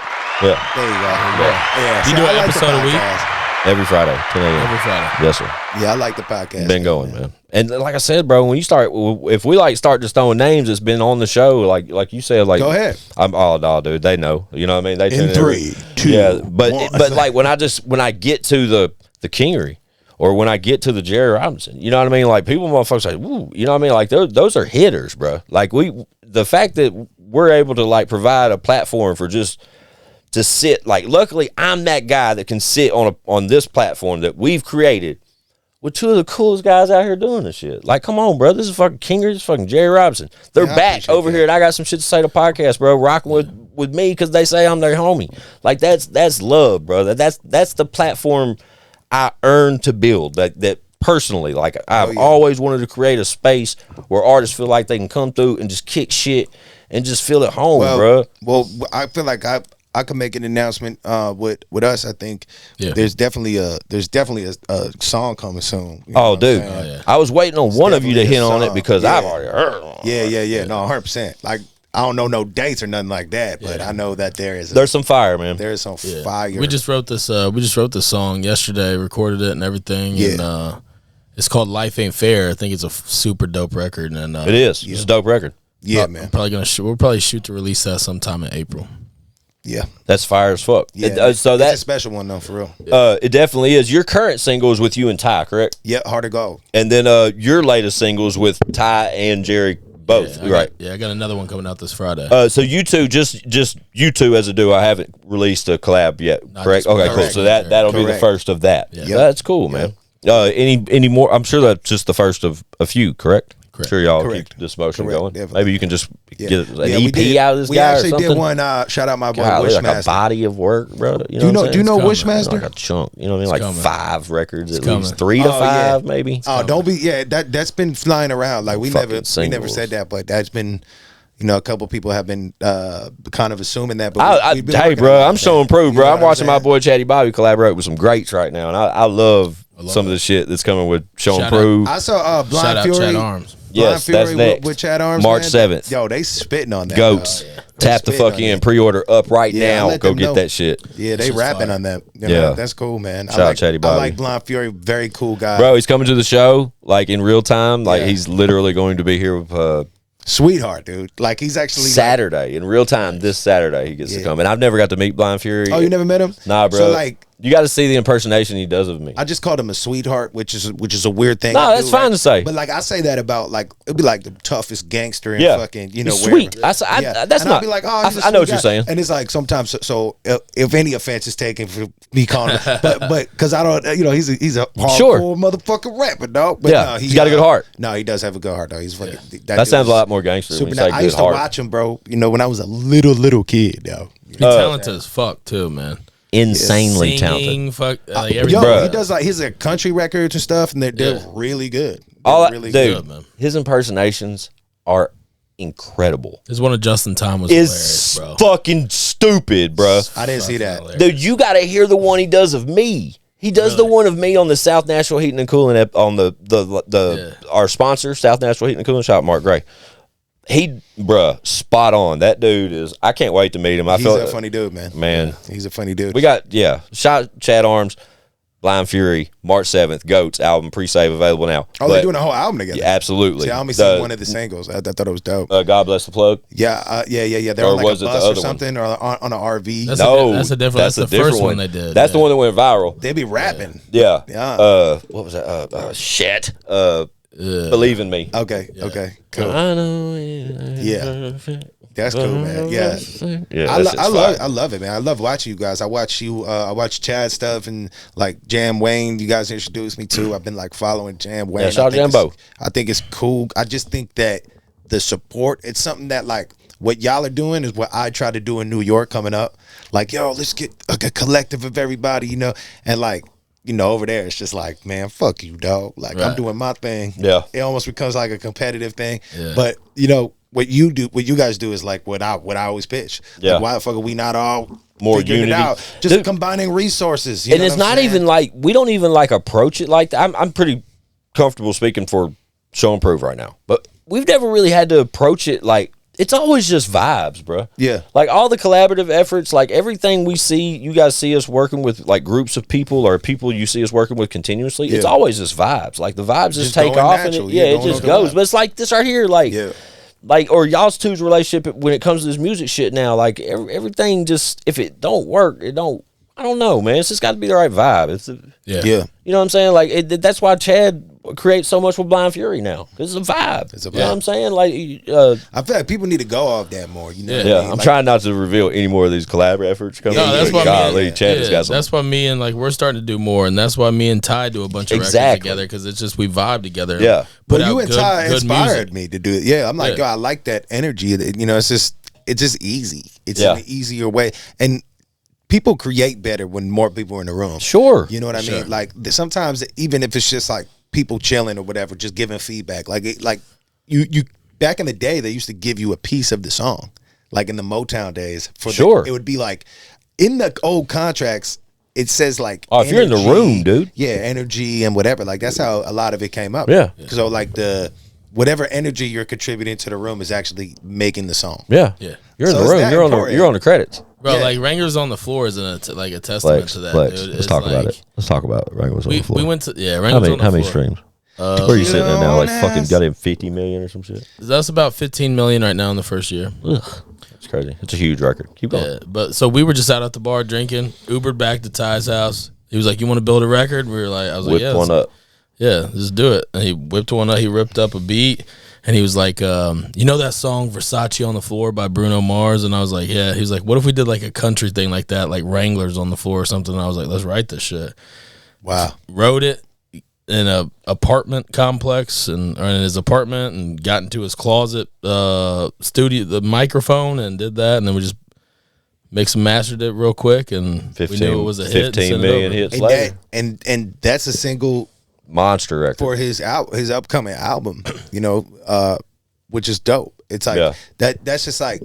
Yeah, There you go. Yeah. You See, do I an like the episode a week? podcast. every Friday, 10 a.m. Every Friday. Yes, sir. Yeah, I like the podcast. Been going, man. And like I said, bro, when you start, if we like start just throwing names that's been on the show, like you said, like Go ahead. I'm oh no, dude, they know. You know what I mean? They tune In 3, 2, yeah, but 1. but like when I get to the Kingery or when I get to the Jehry Robinson, you know what I mean? Like people, motherfuckers, like, woo, you know what I mean? Like those are hitters, bro. Like the fact that we're able to like provide a platform for just to sit. Like, luckily, I'm that guy that can sit on this platform that we've created with two of the coolest guys out here doing this shit. Like, come on, bro. This is fucking Kingery. This is fucking Jehry Robinson. They're Yeah, I back appreciate over that. here, and I got some shit to say to podcast, bro. Rocking with me because they say I'm their homie. Like, that's love, bro. That's the platform I earned to build. That personally, like, I've always wanted to create a space where artists feel like they can come through and just kick shit and just feel at home, bro. Well, I feel like I could make an announcement with us. I think there's definitely a song coming soon. You know Oh, what I'm dude. saying? I was waiting on one of you to definitely hit a on it song. because Yeah. I've already heard it. Yeah. No, 100%. Like, I don't know no dates or nothing like that, but I know that there's some fire, man. There is some fire. We just wrote this. We just wrote this song yesterday, recorded it and everything. Yeah. And it's called "Life Ain't Fair." I think it's a super dope record. And It is. It's a dope record. Yeah, man. We'll probably shoot to release that sometime in April. Yeah. That's fire as fuck. Yeah. So it's a that special one though, for real. it definitely is. Your current single is with you and Ty, correct? Yeah, Hard to Go. And then your latest single is with Ty and Jehry both, right? I got another one coming out this Friday. So you two, just you two as a duo, I haven't released a collab yet, correct? just Okay, one. cool. So that'll be the Correct. first of that. Yeah. That's cool, man. Any more? I'm sure that's just the first of a few, correct? Correct. Sure, y'all Correct. keep this motion Correct, going. definitely. Maybe you can just get an we EP did. out of this we guy or actually something. did one. Shout out my boy Golly, like a Wishmaster. body of work, bro. You know, Do you know coming. Wishmaster? like a chunk? You know what I mean? Like coming. 5 records, at coming. least 3 to 5, maybe. Oh, don't be. Yeah, that's been flying around. Like we never singles. said that, but that's been. You know, a couple people have been kind of assuming that. But we've been hey, working bro, on I'm that. showing proof, You bro. know I'm what watching my saying? boy Chatty Bobby collaborate with some greats right now, and I love some of the shit that's coming with showing Shout out. proof. I saw Shout Blind out Fury. Chad Arms. Yes, Blind that's Fury next. with Chad Arms. March man. 7th. Yo, they spitting on that. Goats. They Tap the spitting fuck on in. that. Pre-order up right Yeah, I now. let Go them get know. that shit. Yeah, they Shit's rapping fire. on that. You Yeah. know, that's cool, man. Shout out Chatty Bobby. I like Blind Fury. Very cool guy. Bro, he's coming to the show like in real time. Like Yeah. he's literally going to be here with Sweetheart, dude. Like he's actually Saturday in real time. This Saturday he gets to come, and I've never got to meet Blind Fury. Oh, you never met him? Nah, bro. So like, you got to see the impersonation he does of me. I just called him a sweetheart, which is a weird thing. No, to that's do, fine right? to say. But like I say that about like it'd be like the toughest gangster and Yeah. fucking He's wherever. sweet. That's And not. I'll be like, oh, he's a I know sweet what you're guy. saying. And it's like sometimes, so if any offense is taken for me calling him, but because I don't, he's a hardcore Sure. motherfucking rapper, dog. But Yeah, no, he's got a good heart. No, he does have a good heart, though. He's fucking. That dude sounds a is lot more gangster when super you nice. say I good used heart. to watch him, bro. When I was a little kid, though. He's talented as fuck too, man. Insanely talented. Singing, fuck, like Yo, everything. Bruh. he does like his country records and stuff, and they're really good. All They're really dude, good. man. his impersonations are incredible. His one of Justin Time was It's hilarious, bro. fucking stupid, bro. I didn't see that. Hilarious. Dude, you got to hear the one he does of me. He does the one of me on the South Nashville Heating and Cooling on the our sponsor, South Nashville Heating and Cooling. Shout out Mark Gray. He, bruh, spot on. That dude is. I can't wait to meet him. He's a funny dude, man. man. He's a funny dude. We got Shout Chad Arms, Blind Fury, March 7th, Goats album pre-save available now. Oh, they're doing a whole album together. Yeah, absolutely. See, I only seen one of the singles. I thought it was dope. God Bless the Plug. Yeah. They're Or on like was a it the bus other or one? something, or on an RV. That's That's that's the different first one they did. That's the one that went viral. They be rapping. Yeah. Yeah. What was that? Shit. Believe in Me. Okay. Cool. I know. Yeah. That's cool, man. Yeah. Yeah. I love it, man. I love watching you guys. I watch Chad stuff and like Jam Wayne. You guys introduced me to. I've been like following Jam Wayne. Yeah, shout out Jambo. I think it's cool. I just think that the support, it's something that like what y'all are doing is what I try to do in New York coming up. Like, yo, let's get a collective of everybody, you know, and like, you know, over there it's just like, man, fuck you, dog. Like I'm doing my thing. Yeah. It almost becomes like a competitive thing. Yeah. But you know, what you guys do is like what I always pitch. Yeah. Like, why the fuck are we not all More figuring unity? it out? Just Dude. combining resources. You And know it's what I'm not saying? even like we don't even like approach it like that. I'm pretty comfortable speaking for Show and Prove right now, but we've never really had to approach it like it's always just vibes, bro. Yeah. Like all the collaborative efforts, like everything we see, you guys see us working with like groups of people or people you see us working with continuously. It's Yeah. always just vibes. Like the vibes just take going off natural. and Yeah, it going just on the goes. vibe. But it's like this right here, like. Yeah. Like or y'all's two's relationship when it comes to this music shit now, like everything just if it don't work, it don't. I don't know, man. It's just got to be the right vibe. It's Yeah. Yeah. you know what I'm saying. Like that's why Chad creates so much with Blind Fury now because it's a vibe. It's a You know vibe. what I'm saying? Like I feel like people need to go off that more. You know what I yeah, mean? I'm Like, trying not to reveal any more of these collab efforts coming. No, that's why Golly, me, Chad has got some. that's why me and like we're starting to do more, and that's why me and Ty do a bunch of records Exactly. together because it's just we vibe together. Yeah. put But out you and good- Ty good inspired music. me to do it. Yeah, I'm like, Yeah. yo, I like that energy. That, you know, it's just easy. It's Yeah. an easier way, and people create better when more people are in the room. Sure. You know what I mean? Like sometimes even if it's just like people chilling or whatever, just giving feedback. Like you back in the day, they used to give you a piece of the song, like in the Motown days. Sure. It would be like in the old contracts. It says like, Oh, if you're in the room, dude. yeah, energy and whatever. Like that's how a lot of it came up. Yeah. So like whatever energy you're contributing to the room is actually making the song. Yeah. Yeah. You're in So the it's room. that You're on the important. you're on the credits. Bro, Yeah. like Wranglers on the floor is like a testament Flex, to that, flex. dude. Let's It's talk about like- it. Let's talk about Wranglers on the floor. We went to how Wranglers many on the how many floor. streams? Where are you sitting at now? Like fucking ass. got him 50 million or some shit. That's about 15 million right now in the first year. Ugh, it's crazy. It's a huge record. Keep going. Yeah, but so we were just out at the bar drinking, Ubered back to Ty's house. He was like, "You want to build a record?" We were like, "I was like, Whip yeah, one up. yeah, just do it." And he whipped one up. He ripped up a beat, and he was like, "You know that song Versace on the Floor by Bruno Mars?" And I was like, "Yeah." He was like, "What if we did like a country thing like that, like Wranglers on the Floor or something?" And I was like, "Let's write this shit." Wow. Wrote it in a apartment complex or in his apartment, and got into his closet studio, the microphone, and did that, and then we just mixed and mastered it real quick, and 15, we knew it was a hit. and 15 sent it million over. hits And later. and that's a single Monster record. for his upcoming album, you know, which is dope. It's like Yeah. that's just like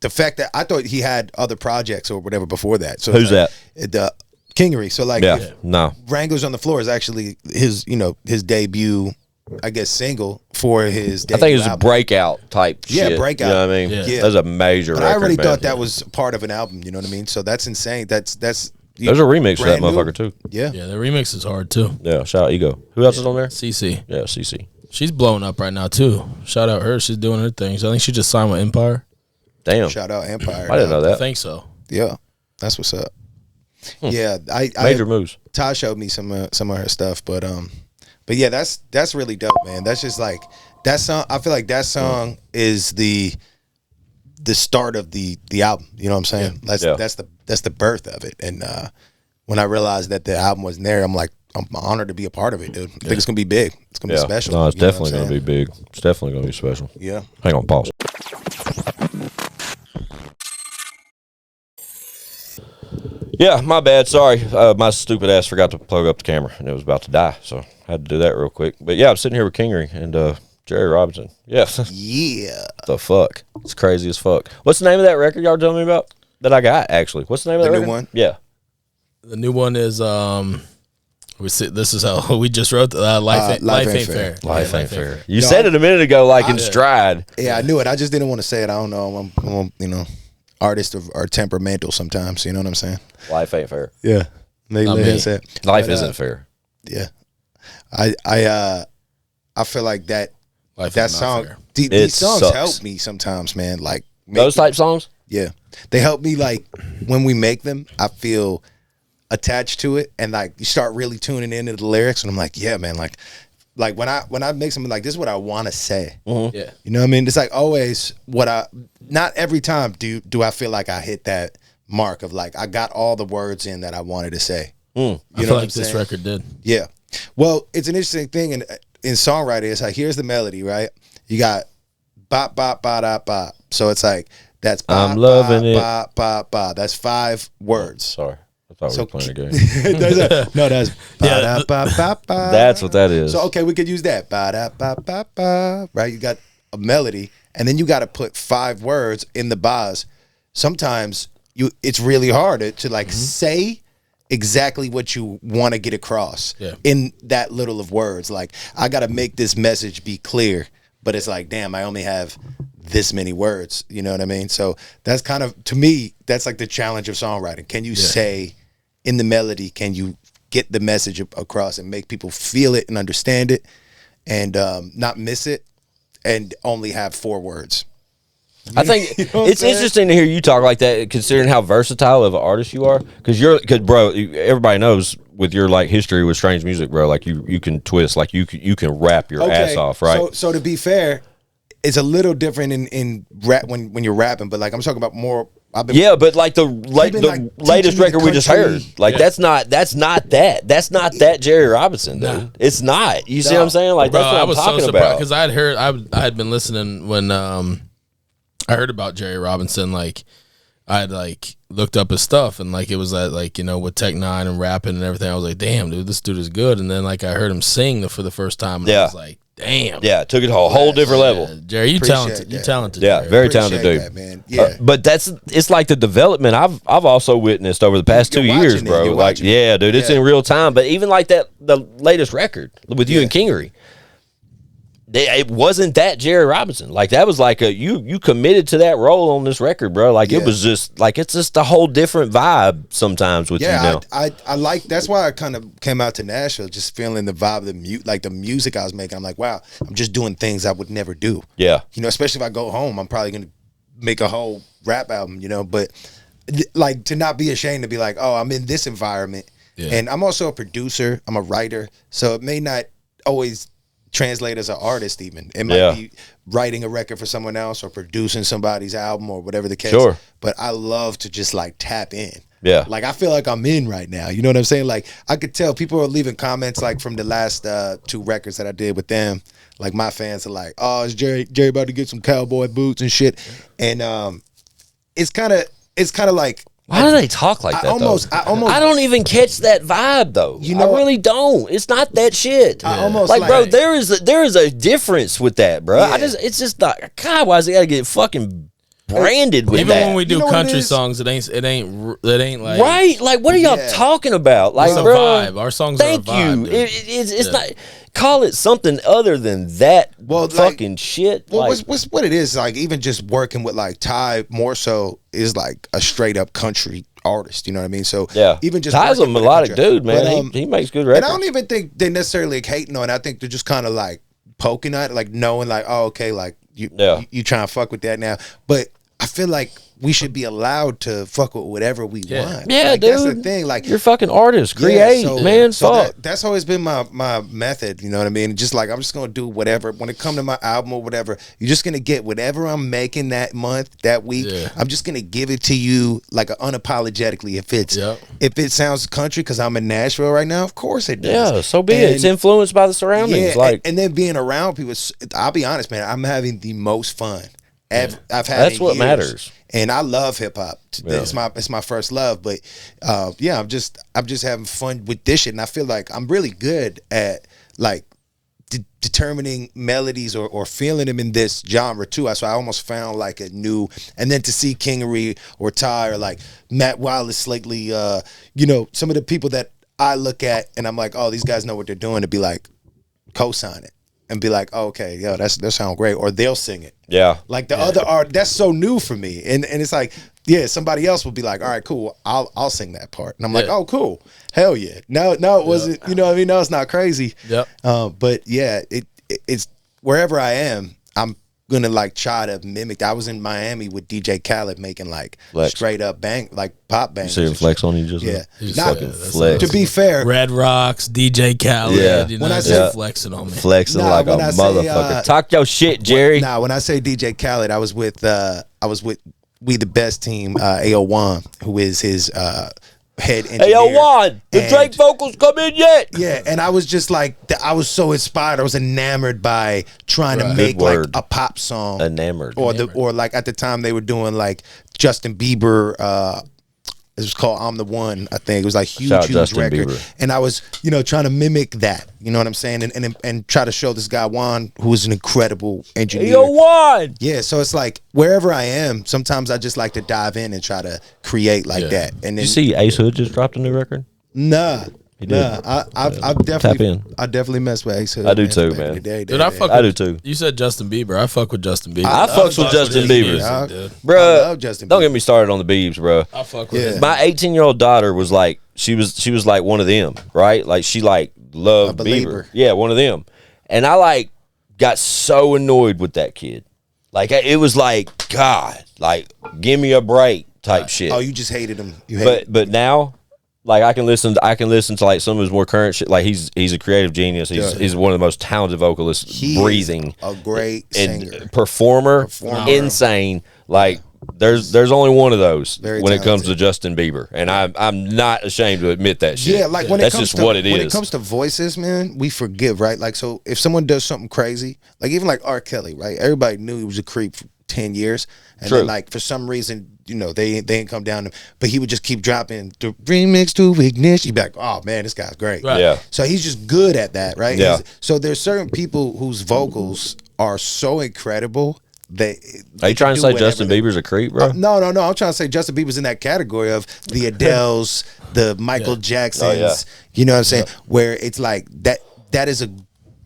the fact that I thought he had other projects or whatever before that. So Who's it's like, the Kingery. So like yeah. if No. Wranglers on the Floor is actually his debut, I guess, single for his debut I think it was a album. breakout type Yeah, shit. breakout. You know what I mean? Yeah. That's a major But record. I already man. thought that was part of an album, you know what I mean? So that's insane. That's There's a remix for that brand new. motherfucker too. Yeah. Yeah, the remix is hard too. Yeah, shout out Ego. Who else is on there? CC, Yeah, CC. she's blowing up right now too. Shout out her, she's doing her thing. So I think she just signed with Empire. Damn. Shout out Empire. I didn't know I that. think so. Yeah. That's what's up. Yeah, Major moves. Ty showed me some of her stuff, but yeah, that's really dope, man. That's just like that song. I feel like that song is the start of the album. You know what I'm saying? Yeah. That's the birth of it. And when I realized that the album wasn't there, I'm like, I'm honored to be a part of it, dude. I think it's gonna be big. It's gonna be special. No, it's You know what definitely I'm going to be saying? big. It's definitely going to be special. Yeah. Hang on, pause. Yeah, my bad. Sorry. My stupid ass forgot to plug up the camera and it was about to die. So I had to do that real quick. But yeah, I'm sitting here with Kingery and Jehry Robinson. Yeah. Yeah. The fuck? It's crazy as fuck. What's the name of that record y'all telling me about? That I got, actually. What's the name of that The new record? one? Yeah. The new one is this is how we just wrote Life Ain't Fair. Life Yeah, ain't fair. You said it a minute ago, like in stride. Yeah, I knew it. I just didn't want to say it. I don't know. I'm you know, artists are temperamental sometimes. You know what I'm saying? Life ain't fair. Yeah. They Not me. said. Life But, isn't fair. Yeah. I feel like that Life that is not song fair. these It songs sucks. help me sometimes, man. Like Those type songs? yeah. They help me like when we make them, I feel attached to it and like you start really tuning into the lyrics and I'm like, yeah, man, like when I make something like this is what I want to say. Yeah. You know what I mean? It's like always not every time do I feel like I hit that mark of like I got all the words in that I wanted to say. I You know feel what like I'm this saying? record did. Yeah. Well, it's an interesting thing in songwriting. It's like here's the melody, right? You got bop bop bop bop bop. So it's like that's bop, I'm loving bop, it. bop bop bop. That's 5 words. Sorry. I thought we were playing a game. No, that's ba ba ba ba. That's what that is. So okay, we could use that ba da ba ba ba. Right, you got a melody, and then you got to put 5 words in the bars. Sometimes it's really hard to like say exactly what you want to get across in that little of words. Like I got to make this message be clear, but it's like, damn, I only have this many words. You know what I mean? So that's kind of, to me, that's like the challenge of songwriting. Can you say in the melody, can you get the message across and make people feel it and understand it and not miss it and only have 4 words? I think You know what I'm it's saying? interesting to hear you talk like that, considering how versatile of an artist you are. Because bro, everybody knows with your like history with strange music, bro. Like you can twist, like you can rap your ass off, right? So to be fair, it's a little different in rap when you're rapping, but like I'm talking about more. But like the latest teaching me record the we just country. heard, like that's not that Jehry Robinson, dude. Nah. It's not. You see what I'm saying? Like Bro, that's what I I'm was talking so surprised about. because I had been listening when I heard about Jehry Robinson. Like I had like looked up his stuff and like it was like, you know, with Tech Nine and rapping and everything. I was like, damn, dude, this dude is good. And then like I heard him sing for the first time. And I was like, damn. Yeah, it took it to a whole different level. Jerry, you Appreciate talented. You that. talented. Yeah, Jerry. very talented dude. That, man. Yeah. But it's like the development I've also witnessed over the past You're 2 years, watching it. bro. You're Like, watching it. yeah, dude, it's Yeah. in real time. But even like the latest record with you and Kingery, it wasn't that Jehry Robinson. Like that was like you committed to that role on this record, bro. Like it was just like it's just a whole different vibe sometimes with you now. I like, that's why I kind of came out to Nashville, just feeling the vibe of the music I was making. I'm like, wow, I'm just doing things I would never do. Yeah. You know, especially if I go home, I'm probably gonna make a whole rap album, you know, but like to not be ashamed to be like, oh, I'm in this environment. And I'm also a producer, I'm a writer, so it may not always translate as an artist. Even it might be writing a record for someone else or producing somebody's album or whatever the case. Sure. But I love to just like tap in. Yeah. Like I feel like I'm in right now. You know what I'm saying? Like I could tell people are leaving comments like from the last 2 records that I did with them. Like my fans are like, oh, is Jerry about to get some cowboy boots and shit? And it's kind of like, Why do they talk like that? I don't even catch that vibe though. You know I really don't. It's not that shit. I almost like, bro, like- there is a difference with that, bro. Yeah. It's just like, God, why does it gotta get fucking branded with Even that? when we do You know what it country is? songs, it ain't like Right? Like, what are y'all Yeah. talking about? Like, It's a bro, vibe. Our songs thank are a vibe. you. Dude. It's not. Call it something other than that. Well, like- fucking shit. well, like, what's what it is, like even just working with like Ty more so is like a straight up country artist, you know what I mean? So yeah, even just Ty's a working with melodic country- dude, man. But, He makes good and records. I don't even think they necessarily hating on it. I think they're just kind of like poking at it, like knowing like, oh, okay, like you trying to fuck with that now. But I feel like we should be allowed to fuck with whatever we want. Yeah, like, dude. that's the thing. Like you're fucking artists. yeah, Create, so- man. so Fuck. that's always been my method. You know what I mean? Just like I'm just gonna do whatever. When it come to my album or whatever, you're just gonna get whatever I'm making that month, that week. Yeah. I'm just gonna give it to you like unapologetically. If it sounds country because I'm in Nashville right now, of course it does. Yeah, so be it. It's influenced by the surroundings. Yeah, like, and then being around people. I'll be honest, man. I'm having the most fun I've had. That's in what years. matters. And I love hip hop. It's my first love. But I'm just having fun with this shit. And I feel like I'm really good at like determining melodies or feeling them in this genre too. So I almost found like a new. And then to see Kingery or Ty or like Matt Wallace lately, you know, some of the people that I look at and I'm like, oh, these guys know what they're doing, to be like co-sign it and be like, oh, okay, yo, that sounds great, or they'll sing it. yeah. Like the other art, that's so new for me, and it's like, yeah, somebody else will be like, all right, cool, I'll sing that part, and I'm like, oh, cool, hell yeah. No, it wasn't, you know what I mean? No, it's not crazy. Yep. But yeah, it's wherever I am, I'm gonna like try to mimic. I was in Miami with DJ Khaled making like Flex. straight up like pop bangers. See him and flex shit. on you just Yeah, He's Not- fucking flex. to be fair, Red Rocks, DJ Khaled. Yeah. You know, When I just say- flexing on me. flexing Nah, like a when I say, motherfucker. Talk your shit, Jerry. Nah, when I say DJ Khaled, I was with We the Best team, o.n.e, who is his head engineer. Hey, yo, Juan, the And- Drake vocals come in yet? Yeah, and I was just like, I was so inspired. I was enamored by trying to make Good like word. a pop song. Enamored. Or like at the time they were doing like Justin Bieber. It was called "I'm the One." I think it was like huge Justin record, Bieber. and I was trying to mimic that. You know what I'm saying? And try to show this guy Juan, who is an incredible engineer. Hey, yo, Juan. Yeah, so it's like wherever I am, sometimes I just like to dive in and try to create like that. And then You see, Ace Hood just dropped a new record. Nah. did. Nah, I've definitely, in. I definitely mess with Ace Hood. I do too, back in man. the day, Dude, I fuck. I with, do too. You said Justin Bieber. I fuck with Justin Bieber. I fucks with Justin his Bieber. music, dude. I Bruh, love Justin don't Bieber. get me started on the Biebs, bro. I fuck with Yeah. him. My 18-year-old daughter was like, she was like one of them, right? Like she like loved A Bieber. believer. Yeah, one of them. And I like got so annoyed with that kid. Like it was like, God, like give me a break type shit. Oh, you just hated him. You hated But now, like I can listen to like some of his more current shit. Like he's a creative genius. He's one of the most talented vocalists He breathing. is a great And singer. performer, Performer. insane. Like there's only one of those Very when it comes to talented. Justin Bieber, and I'm not ashamed to admit that shit. Yeah, like when that's it comes just to what it when is. it comes to voices, man, we forgive, right? Like, so if someone does something crazy, like even like R. Kelly, right? Everybody knew he was a creep for 10 years, and True. then like for some reason, they ain't come down, but he would just keep dropping the remix to Ignition. You'd be like, oh man, this guy's great. Right. Yeah. So he's just good at that, right? Yeah. So there's certain people whose vocals are so incredible. Are you trying to say Justin Bieber's a creep, bro? No. I'm trying to say Justin Bieber's in that category of the Adeles, the Michael Jacksons. Oh, yeah. You know what I'm saying? Where it's like that is a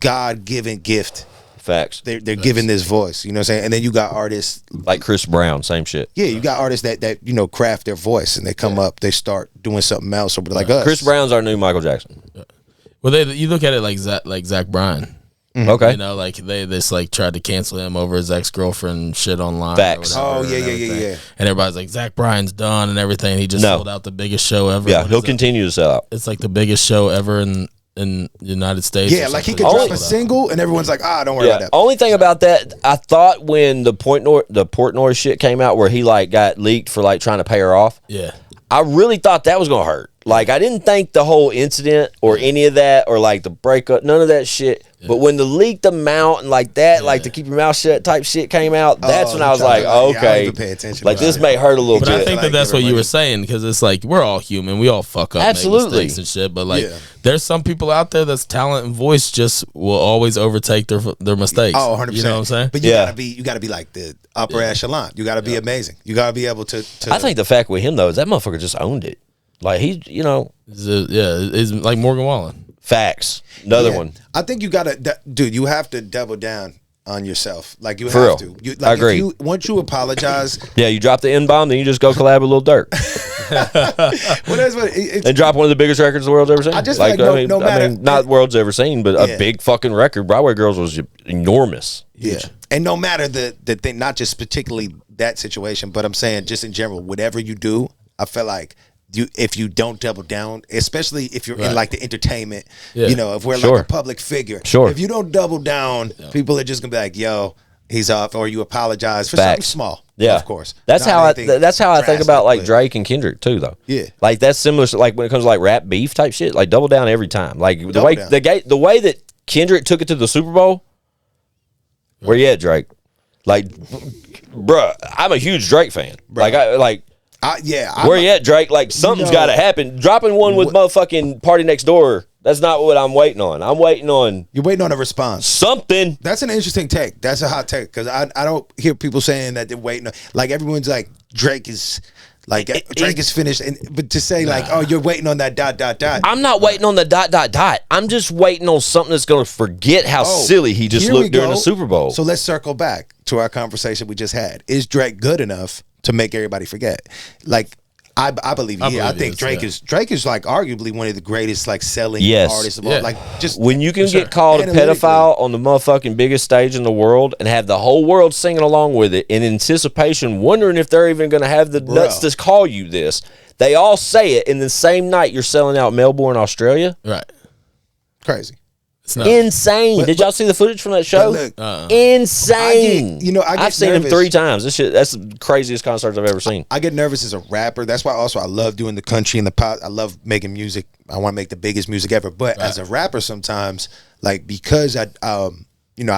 God-given gift. Facts. They're giving this voice. You know what I'm saying? And then you got artists. Like Chris Brown, same shit. Yeah, you got artists that craft their voice and they come up, they start doing something else, or like us. Chris Brown's our new Michael Jackson. Well, you look at it like Zach Bryan. Okay. You know, like they just like tried to cancel him over his ex-girlfriend shit online. Facts. Oh, yeah. And everybody's like, Zach Bryan's done and everything. He just No. sold out the biggest show ever. Yeah, What he'll is it? continue to sell out. It's like the biggest show ever in the United States. Yeah, or like he something. could Only- drop a single and everyone's like, don't worry Yeah. about that. Only thing about that, I thought when the Portnoy shit came out, where he like got leaked for like trying to pay her off. Yeah. I really thought that was gonna hurt. Like I didn't think the whole incident or any of that or like the breakup, none of that shit. But when the leaked amount and like that, like to keep your mouth shut type shit came out, that's when I was like, yeah, I don't okay, even pay attention like to this it. may hurt a little But bit. I think like that's what you everybody. were saying, because it's like we're all human. We all fuck up, Absolutely. make mistakes and shit. But like, Yeah. there's some people out there that's talent and voice just will always overtake their mistakes. Oh, 100%. You know what I'm saying? But you Yeah. gotta be like the upper echelon. You gotta be amazing. You gotta be able to I think the fact with him though is that motherfucker just owned it. Like he, It's like Morgan Wallen. facts. Another Yeah. one. I think you gotta, dude. You have to double down on yourself. Like you For have real. to. You, I like, agree. Once you apologize, Yeah, you drop the N-bomb, then you just go collab with Lil Durk well, that's what and drop one of the biggest records the world's ever seen. I just feel like no matter- not the world's ever seen, but Yeah. a big fucking record. Broadway Girls was enormous. Yeah. And no matter the thing, not just particularly that situation, but I'm saying just in general, whatever you do, I feel like if you don't double down, especially if you're in like the entertainment, Yeah. if we're Sure. like a public figure, Sure. if you don't double down, people are just gonna be like, yo, he's off, or you apologize for something Facts. small. Yeah, of course. That's Not how anything that's how I think drastic, about like but- Drake and Kendrick too, though. Yeah. like that's similar. Like when it comes to like rap beef type shit, like double down every time. Like the Double way down. the way that Kendrick took it to the Super Bowl. Where you at, Drake? Like, bruh, I'm a huge Drake fan. Like where you at, Drake? Like something's No. got to happen. Dropping one with motherfucking Party Next Door. That's not what I'm waiting on. I'm waiting on You're waiting on a response. something. That's an interesting take. That's a hot take because I don't hear people saying that they're waiting. Like everyone's like Drake is like Drake is finished, but to say like you're waiting on that ... I'm not waiting on the ... I'm just waiting on something that's going to forget how silly he just Here we looked during go. the Super Bowl. So let's circle back to our conversation we just had. Is Drake good enough to make everybody forget? Like I believe I I believe think he is, Drake is like arguably one of the greatest like selling Yes. artists of all. Yeah. Like just when you can sure. get called a Analytically. pedophile on the motherfucking biggest stage in the world and have the whole world singing along with it in anticipation, wondering if they're even going to have the nuts to call you this. They all say it in the same night you're selling out Melbourne, Australia. Right. crazy. not. Insane. Did y'all see the footage from that show? Look, Insane. I've seen him nervous. 3 times. This shit, that's the craziest concerts I've ever seen. I get nervous as a rapper. That's why also I love doing the country and the pop. I love making music. I want to make the biggest music ever. But as a rapper, sometimes, like, because I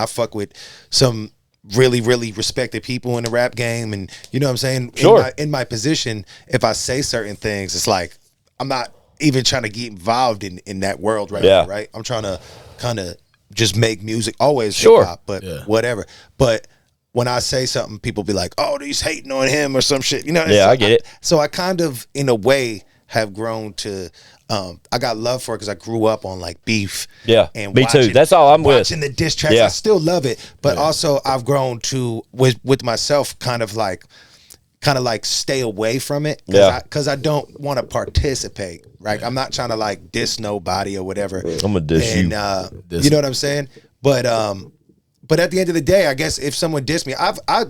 fuck with some really, really respected people in the rap game, and you know what I'm saying? Sure. In my position, if I say certain things, it's like I'm not even trying to get involved in that world right now, right? I'm trying to kind of just make music, always hip hop, but whatever. But when I say something, people be like, "Oh, he's hating on him" or some shit. You know? Yeah, I get it. So I kind of, in a way, have grown to. I got love for it because I grew up on like beef. Yeah, and me too. That's all I'm watching the diss tracks. Yeah. I still love it, but also I've grown to with myself, kind of like stay away from it. Because I don't want to participate. Right, I'm not trying to like diss nobody or whatever. I'm gonna diss you. You know what I'm saying? But at the end of the day, I guess if someone diss me,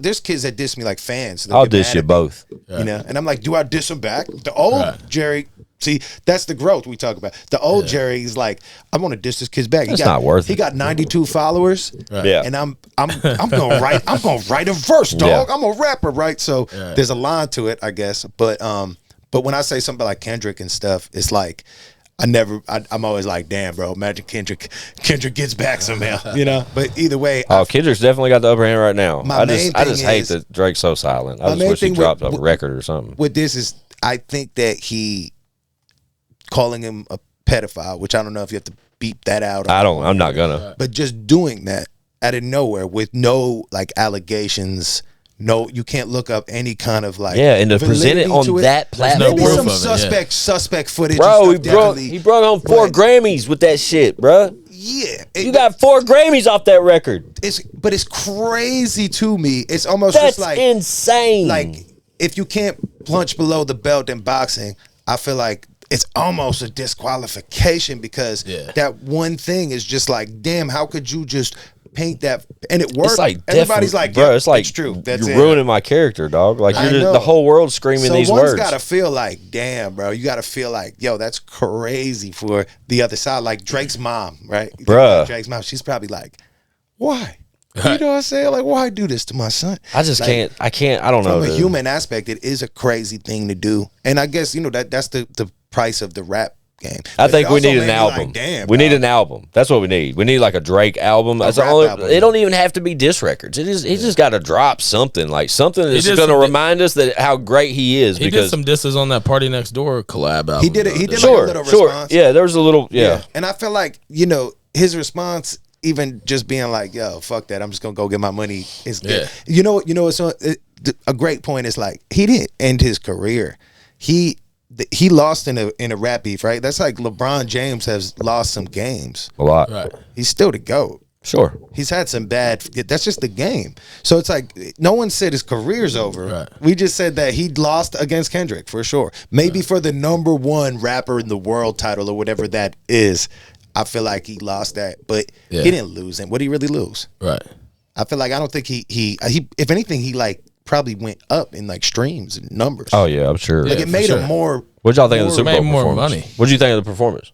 there's kids that diss me like fans. I'll diss you both. You know, and I'm like, do I diss them back? The old Jerry. See, that's the growth we talk about. The old Jerry is like, I want to diss this kid's back. That's not worth it. He got 92 followers. Yeah. And I'm gonna write a verse, dog. I'm a rapper, right? So there's a line to it, I guess. But when I say something like Kendrick and stuff, it's like I'm always like, damn, bro, imagine Kendrick gets back somehow, you know? But either way, Kendrick's definitely got the upper hand right now. I just hate is- that Drake's so silent. I just main wish he thing dropped with- a record or something. with this is, I think that he calling him a pedophile, which I don't know if you have to beep that out. I'm not gonna. But just doing that out of nowhere with no like allegations, no, you can't look up any kind of like And to present it validity on to that platform. Maybe some proof of it, suspect footage. Bro, and stuff, he brought home 4 Grammys with that shit, bro. Yeah, You got 4 Grammys off that record. but it's crazy to me. It's almost That's just like insane. Like if you can't punch below the belt in boxing, I feel like it's almost a disqualification because that one thing is just like, damn, how could you just paint that and it worked? It's like everybody's like, bro, yeah, it's like it's true. That's you're it. ruining my character, dog. Like I you're just, know. the whole world screaming So these one's words. gotta feel like, damn, bro. You gotta feel like, yo, that's crazy for the other side. Like Drake's mom, right? You think Bruh. about Drake's mom, she's probably like, why? You know what I'm saying? Like, why do this to my son? I just Like, can't. I don't know. From a dude. human aspect, it is a crazy thing to do, and I guess that's the price of the rap game. I But think it we also need made an me album. like, damn, we need dog. an album. That's what we need. We need like a Drake album. That's the rap only. album, It don't even have to be diss records. It is. He just got to drop something. Like something that's did going to some- remind us that how great he is. He did some disses on that Party Next Door collab album. He did it. He did sure, like a little sure. response. Yeah, there was a little. Yeah. And I feel like his response, even just being like, yo, fuck that, I'm just gonna go get my money, is good. You know, it's a great point is like, he didn't end his career. He lost in a rap beef, right? That's like LeBron James has lost some games. A lot. Right. He's still the GOAT. Sure. He's had some bad. That's just the game. So it's like no one said his career's over. Right. We just said that he lost against Kendrick for sure. Maybe for the #1 rapper in the world title or whatever that is. I feel like he lost that, but he didn't lose. And what did he really lose? Right. I feel like I don't think he if anything he like probably went up in like streams and numbers. Oh yeah, I'm sure. Like it made him more. What'd y'all think of the Super made Bowl more performance? money. What'd you think of the performance?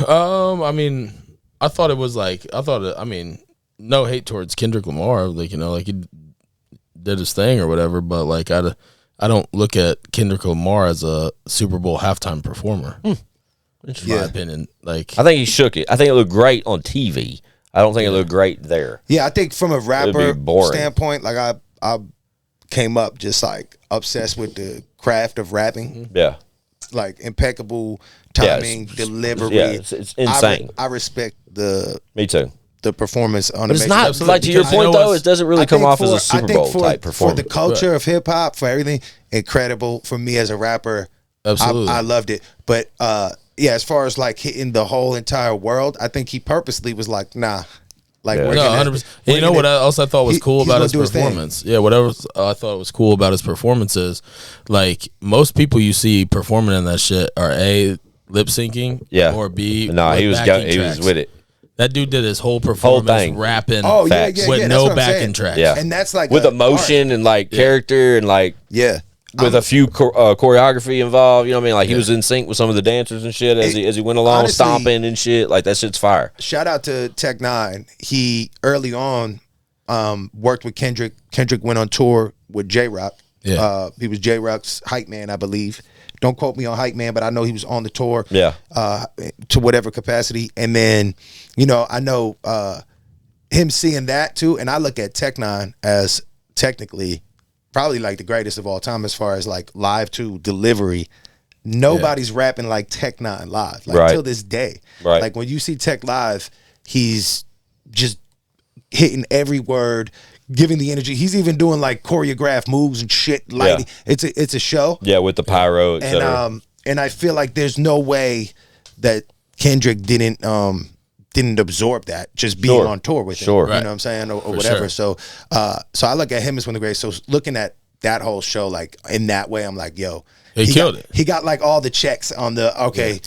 I mean, I thought it was like I mean, no hate towards Kendrick Lamar, like like he did his thing or whatever, but like I don't look at Kendrick Lamar as a Super Bowl halftime performer. It's my opinion. Like I think he shook it. I think it looked great on TV. I don't think it looked great there. Yeah, I think from a rapper boring. standpoint, like I came up just like obsessed with the craft of rapping. Yeah. Like impeccable timing, delivery. Yeah, it's insane. I respect the Me too. performance on But the it's not Absolutely, like to your because you point know though. what's- It doesn't really come off as a Super Bowl type for performance. the culture of hip hop, for everything, incredible. For me as a rapper, Absolutely. I loved it. But yeah, as far as like hitting the whole entire world, I think he purposely was like, nah. Like no, we're gonna- 100%. And you know what else I thought was he- cool he's about gonna his do his thing. performance? Yeah, whatever I thought was cool about his performance is, like, most people you see performing in that shit are A, lip syncing, Yeah. or B, No, with he was backing he was tracks. with it. That dude did his whole performance thing. rapping Oh yeah, Facts. yeah, with yeah. no that's what I'm backing saying. tracks. Yeah. And that's like With a emotion and like character and like art. Yeah. with a few choreography involved. You know what I mean? Like he was in sync with some of the dancers and shit as he went along, honestly, stomping and shit. Like that shit's fire. Shout out to Tech Nine. He early on worked with Kendrick. Kendrick went on tour with J Rock. Yeah. He was J Rock's hype man, I believe. Don't quote me on hype man, but I know he was on the tour. Yeah. To whatever capacity, and then I know him seeing that too, and I look at Tech Nine as technically probably like the greatest of all time as far as like live to delivery. Nobody's rapping like Tech Nine live, like till this day. Right. Like when you see Tech live, he's just hitting every word, giving the energy. He's even doing like choreographed moves and shit. Lighting. Yeah. It's a show. Yeah, with the pyro, etc. And I feel like there's no way that Kendrick didn't absorb that just being on tour with him. Sure. You know what I'm saying? Or whatever. Sure. So I look at him as one of the greatest. So looking at that whole show like in that way, I'm like, yo, he killed it. He got like all the checks on the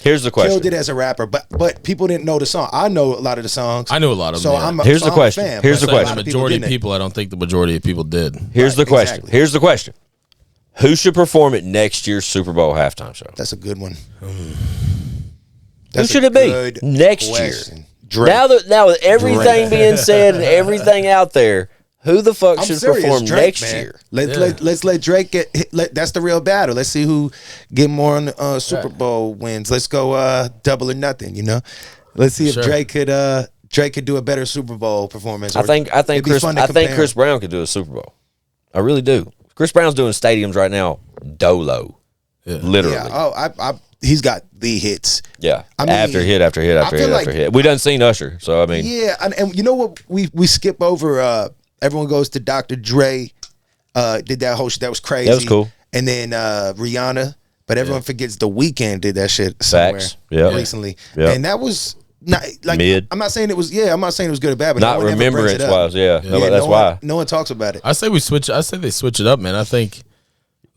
Here's the question. Killed it as a rapper, but people didn't know the song. I know a lot of the songs. I knew a lot of them. So Yeah. Here's the question. Fan, Here's the but a lot question. of The majority of didn't. people, I don't think the majority of people did. Here's the question. exactly. Here's the question. Who should perform at next year's Super Bowl halftime show? That's a good one. Who should it be next year? Drake. Now with everything being said and everything out there, who the fuck I'm should serious, perform Drake, next man. year? Let's let Drake get. That's the real battle. Let's see who get more on Super Bowl wins. Let's go double or nothing. Let's see if Drake could do a better Super Bowl performance. I think Chris Brown could do a Super Bowl. I really do. Chris Brown's doing stadiums right now, dolo, literally. Yeah. He's got the hits. Yeah, I mean, after hit after hit after hit after hit. We done seen Usher, so I mean, yeah, and you know what? We skip over. Everyone goes to Dr. Dre. Did that whole shit. That was crazy. That was cool. And then Rihanna, but everyone forgets The Weeknd did that shit somewhere recently. Yeah. And that was not like mid. I'm not saying it was. Yeah, I'm not saying it was good or bad, but not no one ever brings it up. remembrance wise. Yeah, that's why. No one talks about it. I say they switch it up, man. I think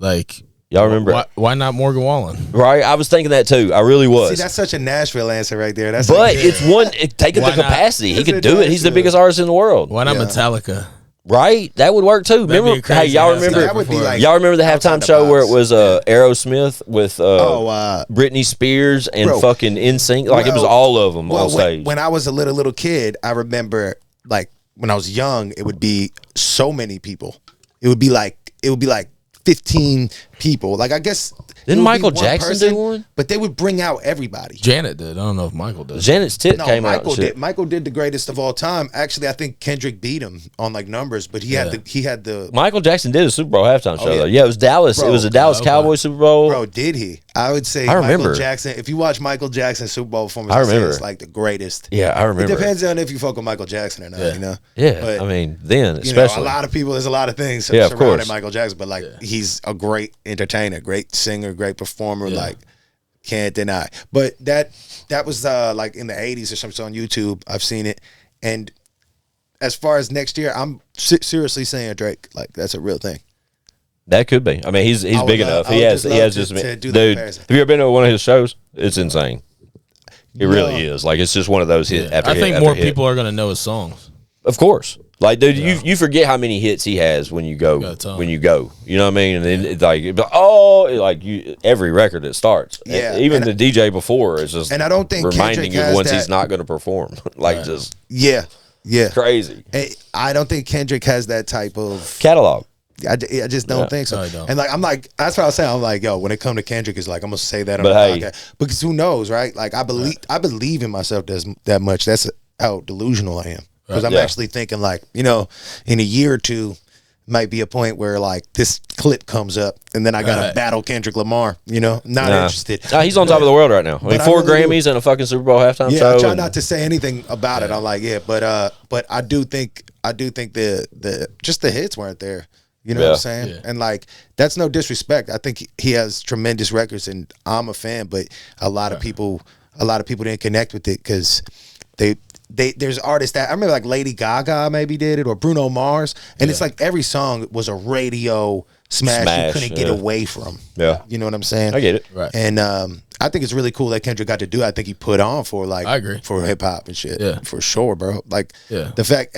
like Y'all remember? Why not Morgan Wallen? Right, I was thinking that too. I really was. See, that's such a Nashville answer right there. That's but it's one taking the Why not? capacity. He It's could a do it. He's the Nashville. biggest artist in the world. Why not Yeah. Metallica? Right, that would work too. That'd be Remember? a crazy Hey, y'all ass remember? That would be like Y'all remember the outside halftime the show where it box. was Aerosmith with Britney Spears and Bro. fucking NSYNC? Like it was all of them on stage. When I was a little kid, I remember like when I was young, it would be so many people. It would be like 15 people. Like I guess Didn't it would be Michael one Jackson person, do one? But they would bring out everybody. Janet did. I don't know if Michael did. Janet's tit No, came out. Michael and shit. did. Michael did the greatest of all time. Actually, I think Kendrick beat him on like numbers, but he had the Michael Jackson did a Super Bowl halftime show yeah. though. Yeah, it was Dallas. Bro, it was a Dallas Cowboys Super Bowl. Bro, did he? I would say I remember. Michael Jackson. If you watch Michael Jackson's Super Bowl performance, I remember. it's like the greatest. Yeah, I remember. It depends on if you fuck with Michael Jackson or not. You know. Yeah, But, I mean, then you know, especially a lot of people. There's a lot of things Yeah, of surrounding course. Michael Jackson, but like he's a great entertainer, great singer, great performer. Like can't deny. But that was like in the '80s or something on YouTube. I've seen it, and as far as next year, I'm seriously saying Drake. Like that's a real thing. that could be. I mean, he's would big love- enough. I He would has just he love has to- just to do the dude. comparison. Have you ever been to one of his shows? It's insane. It really is. Like it's just one of those hit after I hit think after more hit. people are gonna know his songs. Of course. Like, dude, you forget how many hits he has when you go. Got a ton. When you go, you know what I mean? And then it's like, like you every record that starts. Yeah, even and the DJ before is just. and I don't think reminding Kendrick you has once that- he's not going to perform. Like just Yeah. crazy I don't think Kendrick has that type of. catalog. I just don't think so. No, I don't. And like I'm like that's what I was saying. I'm like, yo, when it come to Kendrick, it's like I'm gonna say that on But the hey. podcast because who knows, right? Like I believe in myself that much. That's how delusional I am because I'm Yeah. actually thinking like in a year or two might be a point where like this clip comes up and then I gotta Right. battle Kendrick Lamar. Not interested. Nah, he's on top of the world right now. I mean, But I 4 really do. Grammys and a fucking Super Bowl halftime Yeah, show. I try and- not to say anything about it. I'm like, but I do think the just the hits weren't there. You know what I'm saying? Yeah. And like that's no disrespect. I think he has tremendous records, and I'm a fan. But a lot of people didn't connect with it because there's artists that I remember like Lady Gaga maybe did it or Bruno Mars, and it's like every song was a radio smash you couldn't get away from. Yeah. You know what I'm saying? I get it. Right. And I think it's really cool that Kendrick got to do it. I think he put on for like I agree. for hip hop and shit. Yeah. For sure, bro. Like Yeah. the fact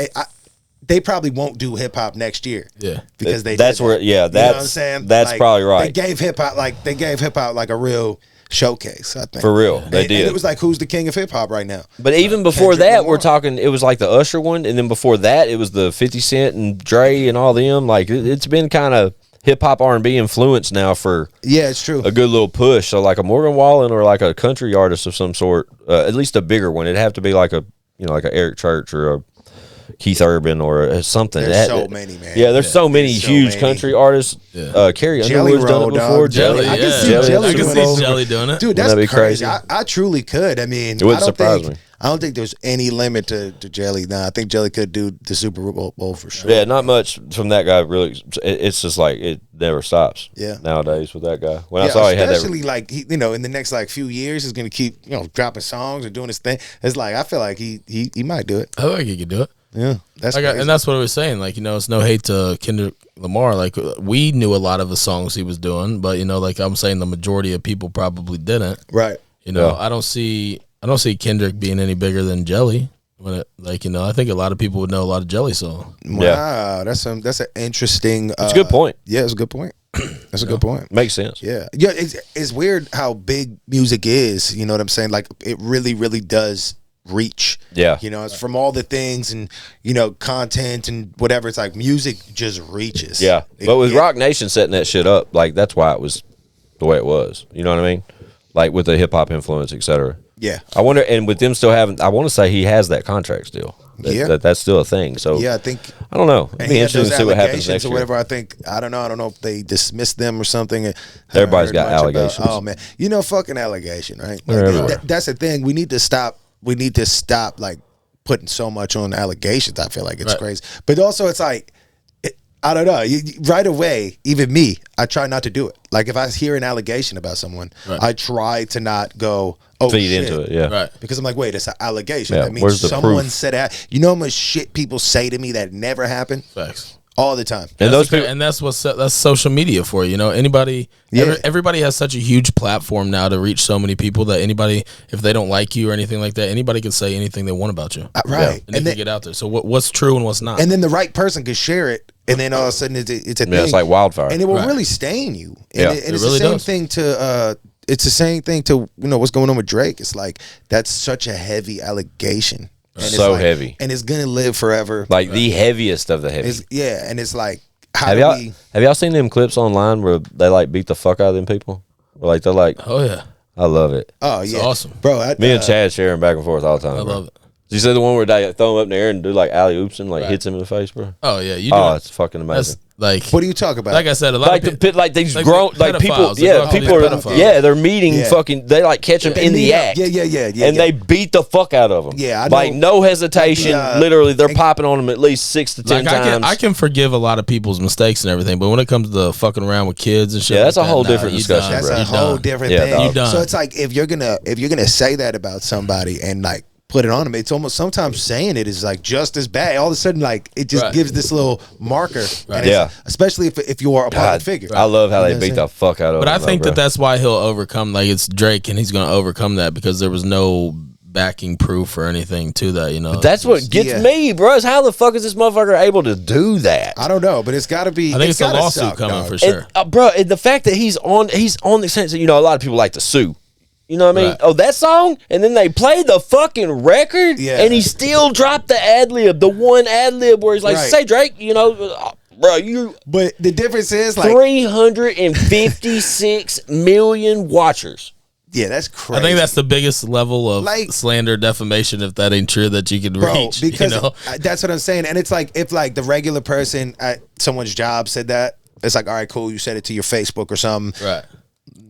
they probably won't do hip hop next year. Yeah. Because they That's did where that. yeah, You know what I'm that's saying? that's Like, probably right. They gave hip hop like a real showcase, I think. For real. They And did. it was like, who's the king of hip hop right now? But even before Kendrick that, Lamar. we're talking. It was like the Usher one, and then before that, it was the 50 Cent and Dre and all them. Like it's been kind of hip hop R&B influence now for Yeah, it's true. a good little push. So like a Morgan Wallen or like a country artist of some sort, at least a bigger one. It'd have to be like a like a Eric Church or a Keith Urban or something. There's so many, man. Yeah, there's so many There's so huge many. country artists. Carrie Jelly Underwood's done Roll, it before. dog. Jelly, I can see Jelly. Jelly I can doing see it. Jelly doing it. Dude, Wouldn't that's that be crazy? I truly could. I mean, It wouldn't I don't surprise think me. I don't think there's any limit to Jelly. Nah, I think Jelly could do the Super Bowl for sure. Yeah, not much from that guy. Really, it's just like it never stops. Yeah. Nowadays with that guy. When I Yeah, saw he had that. especially like in the next like few years, he's gonna keep dropping songs and doing his thing. It's like I feel like he might do it. I think he could do it. Yeah, that's crazy. And that's what I was saying. Like, it's no hate to Kendrick Lamar. Like, we knew a lot of the songs he was doing, but like I'm saying, the majority of people probably didn't. right. Yeah. I don't see Kendrick being any bigger than Jelly. When I think a lot of people would know a lot of Jelly songs. Wow, that's an interesting. It's a good point. Yeah, it's a good point. That's a good point. Makes sense. Yeah. It's weird how big music is. You know what I'm saying? Like it really, really does reach. Yeah. It's from all the things and content and whatever. It's like music just reaches. Yeah, but with Rock Nation setting that shit up, like that's why it was the way it was. You know what I mean? Like with the hip hop influence, etc. Yeah. I wonder, and with them still having, I want to say he has that contract still. That's still a thing. So Yeah, I think. I don't know. It'd And be he had interesting those to see what happens allegations next or year. whatever. I don't know if they dismissed them or something. Everybody's got Haven't heard much allegations. oh man, fucking allegation, right? They're everywhere. That's the thing. We need to stop like putting so much on allegations. I feel like it's crazy, but also it's like I don't know. Right away, even me, I try not to do it. Like if I hear an allegation about someone, I try to not go Feed shit. into it. Yeah. Right. Because I'm like, wait, it's an allegation. Yeah, That means where's the someone proof? said that. You know how much shit people say to me that never happened Facts. all the time. And those people, And that's that's social media for you. Anybody, everybody has such a huge platform now to reach so many people that anybody, if they don't like you or anything like that, anybody can say anything they want about you. Right. And they can get out there. So what's true and what's not? And then the right person could share it, and then all of a sudden it's a thing. it's like wildfire. and it will really stain you. And Yeah. and it's It really the same does. thing to it's the same thing to what's going on with Drake. It's like that's such a heavy allegation. And it's So like- heavy. and it's gonna live forever. like the heaviest of the heavy. And it's like how Have do y'all we? have y'all seen them clips online where they like beat the fuck out of them people? Or like they're like, oh yeah, I love it. Oh yeah, awesome. bro. Me and Chad sharing back and forth all the time. I bro. love it. Did you see the one where they throw him up in the air and do like alley oops and like hits him in the face, bro? Oh yeah, you do. Oh, it. it's fucking amazing. That's like What are you talking about? like I said, a lot Like of the people. pit, like these like grown, the like people, pedophiles. They yeah, call people these are, pedophiles. yeah, they're meeting Yeah. fucking. They like catch them They in the meet up. act, Yeah. and they beat the fuck out of them. Yeah, I like know. no hesitation. Like the, Literally, they're popping on them at least 6 to 10 Like times. I can forgive a lot of people's mistakes and everything, but when it comes to fucking around with kids and shit, Yeah, that's like a whole that, different you discussion, done. That's bro. a You whole done. different Yeah, thing. dog. You done. So it's like if you're gonna say that about somebody and like put it on them, it's almost sometimes saying it is like just as bad. All of a sudden, like it just Right. gives this little marker. And it's- Yeah. especially if you are a public God, figure. I love how You they know what beat I'm the fuck out of But them. I think bro. that's why he'll overcome. Like it's Drake, and he's going to overcome that because there was no backing proof or anything to that. That's what gets Yeah. me, bro. Is how the fuck is this motherfucker able to do that? I don't know, but it's got to be. I think it's a gotta lawsuit suck, coming dog. for sure. And, bro, and the fact that he's on the sense that a lot of people like to sue. You know what I mean? Right. Oh, that song, and then they played the fucking record, Yeah. and he still dropped the ad lib, the one ad lib where he's like, Right. "Say Drake, bro, you But the difference is like, 356 million watchers." yeah, that's crazy. I think that's the biggest level of Like- slander, defamation, if that ain't true, that you can Bro, reach. because I that's what I'm saying. And it's like if like the regular person at someone's job said that, it's like, all right, cool, you said it to your Facebook or something. right.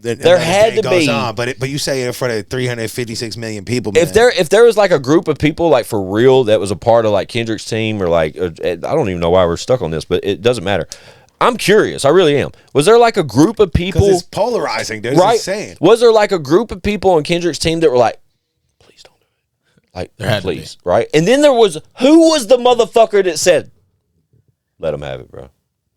Then There another had day to goes be- on, but you say it in front of 356 million people. Man. If there was like a group of people like for real that was a part of like Kendrick's team or like I don't even know why we're stuck on this, but it doesn't matter. I'm curious. I really am. Was there like a group of people? because it's polarizing, dude. Right? It's insane. Was there like a group of people on Kendrick's team that were like, please don't do it? Like, There had to please, right? And then who was the motherfucker that said, let them have it, bro?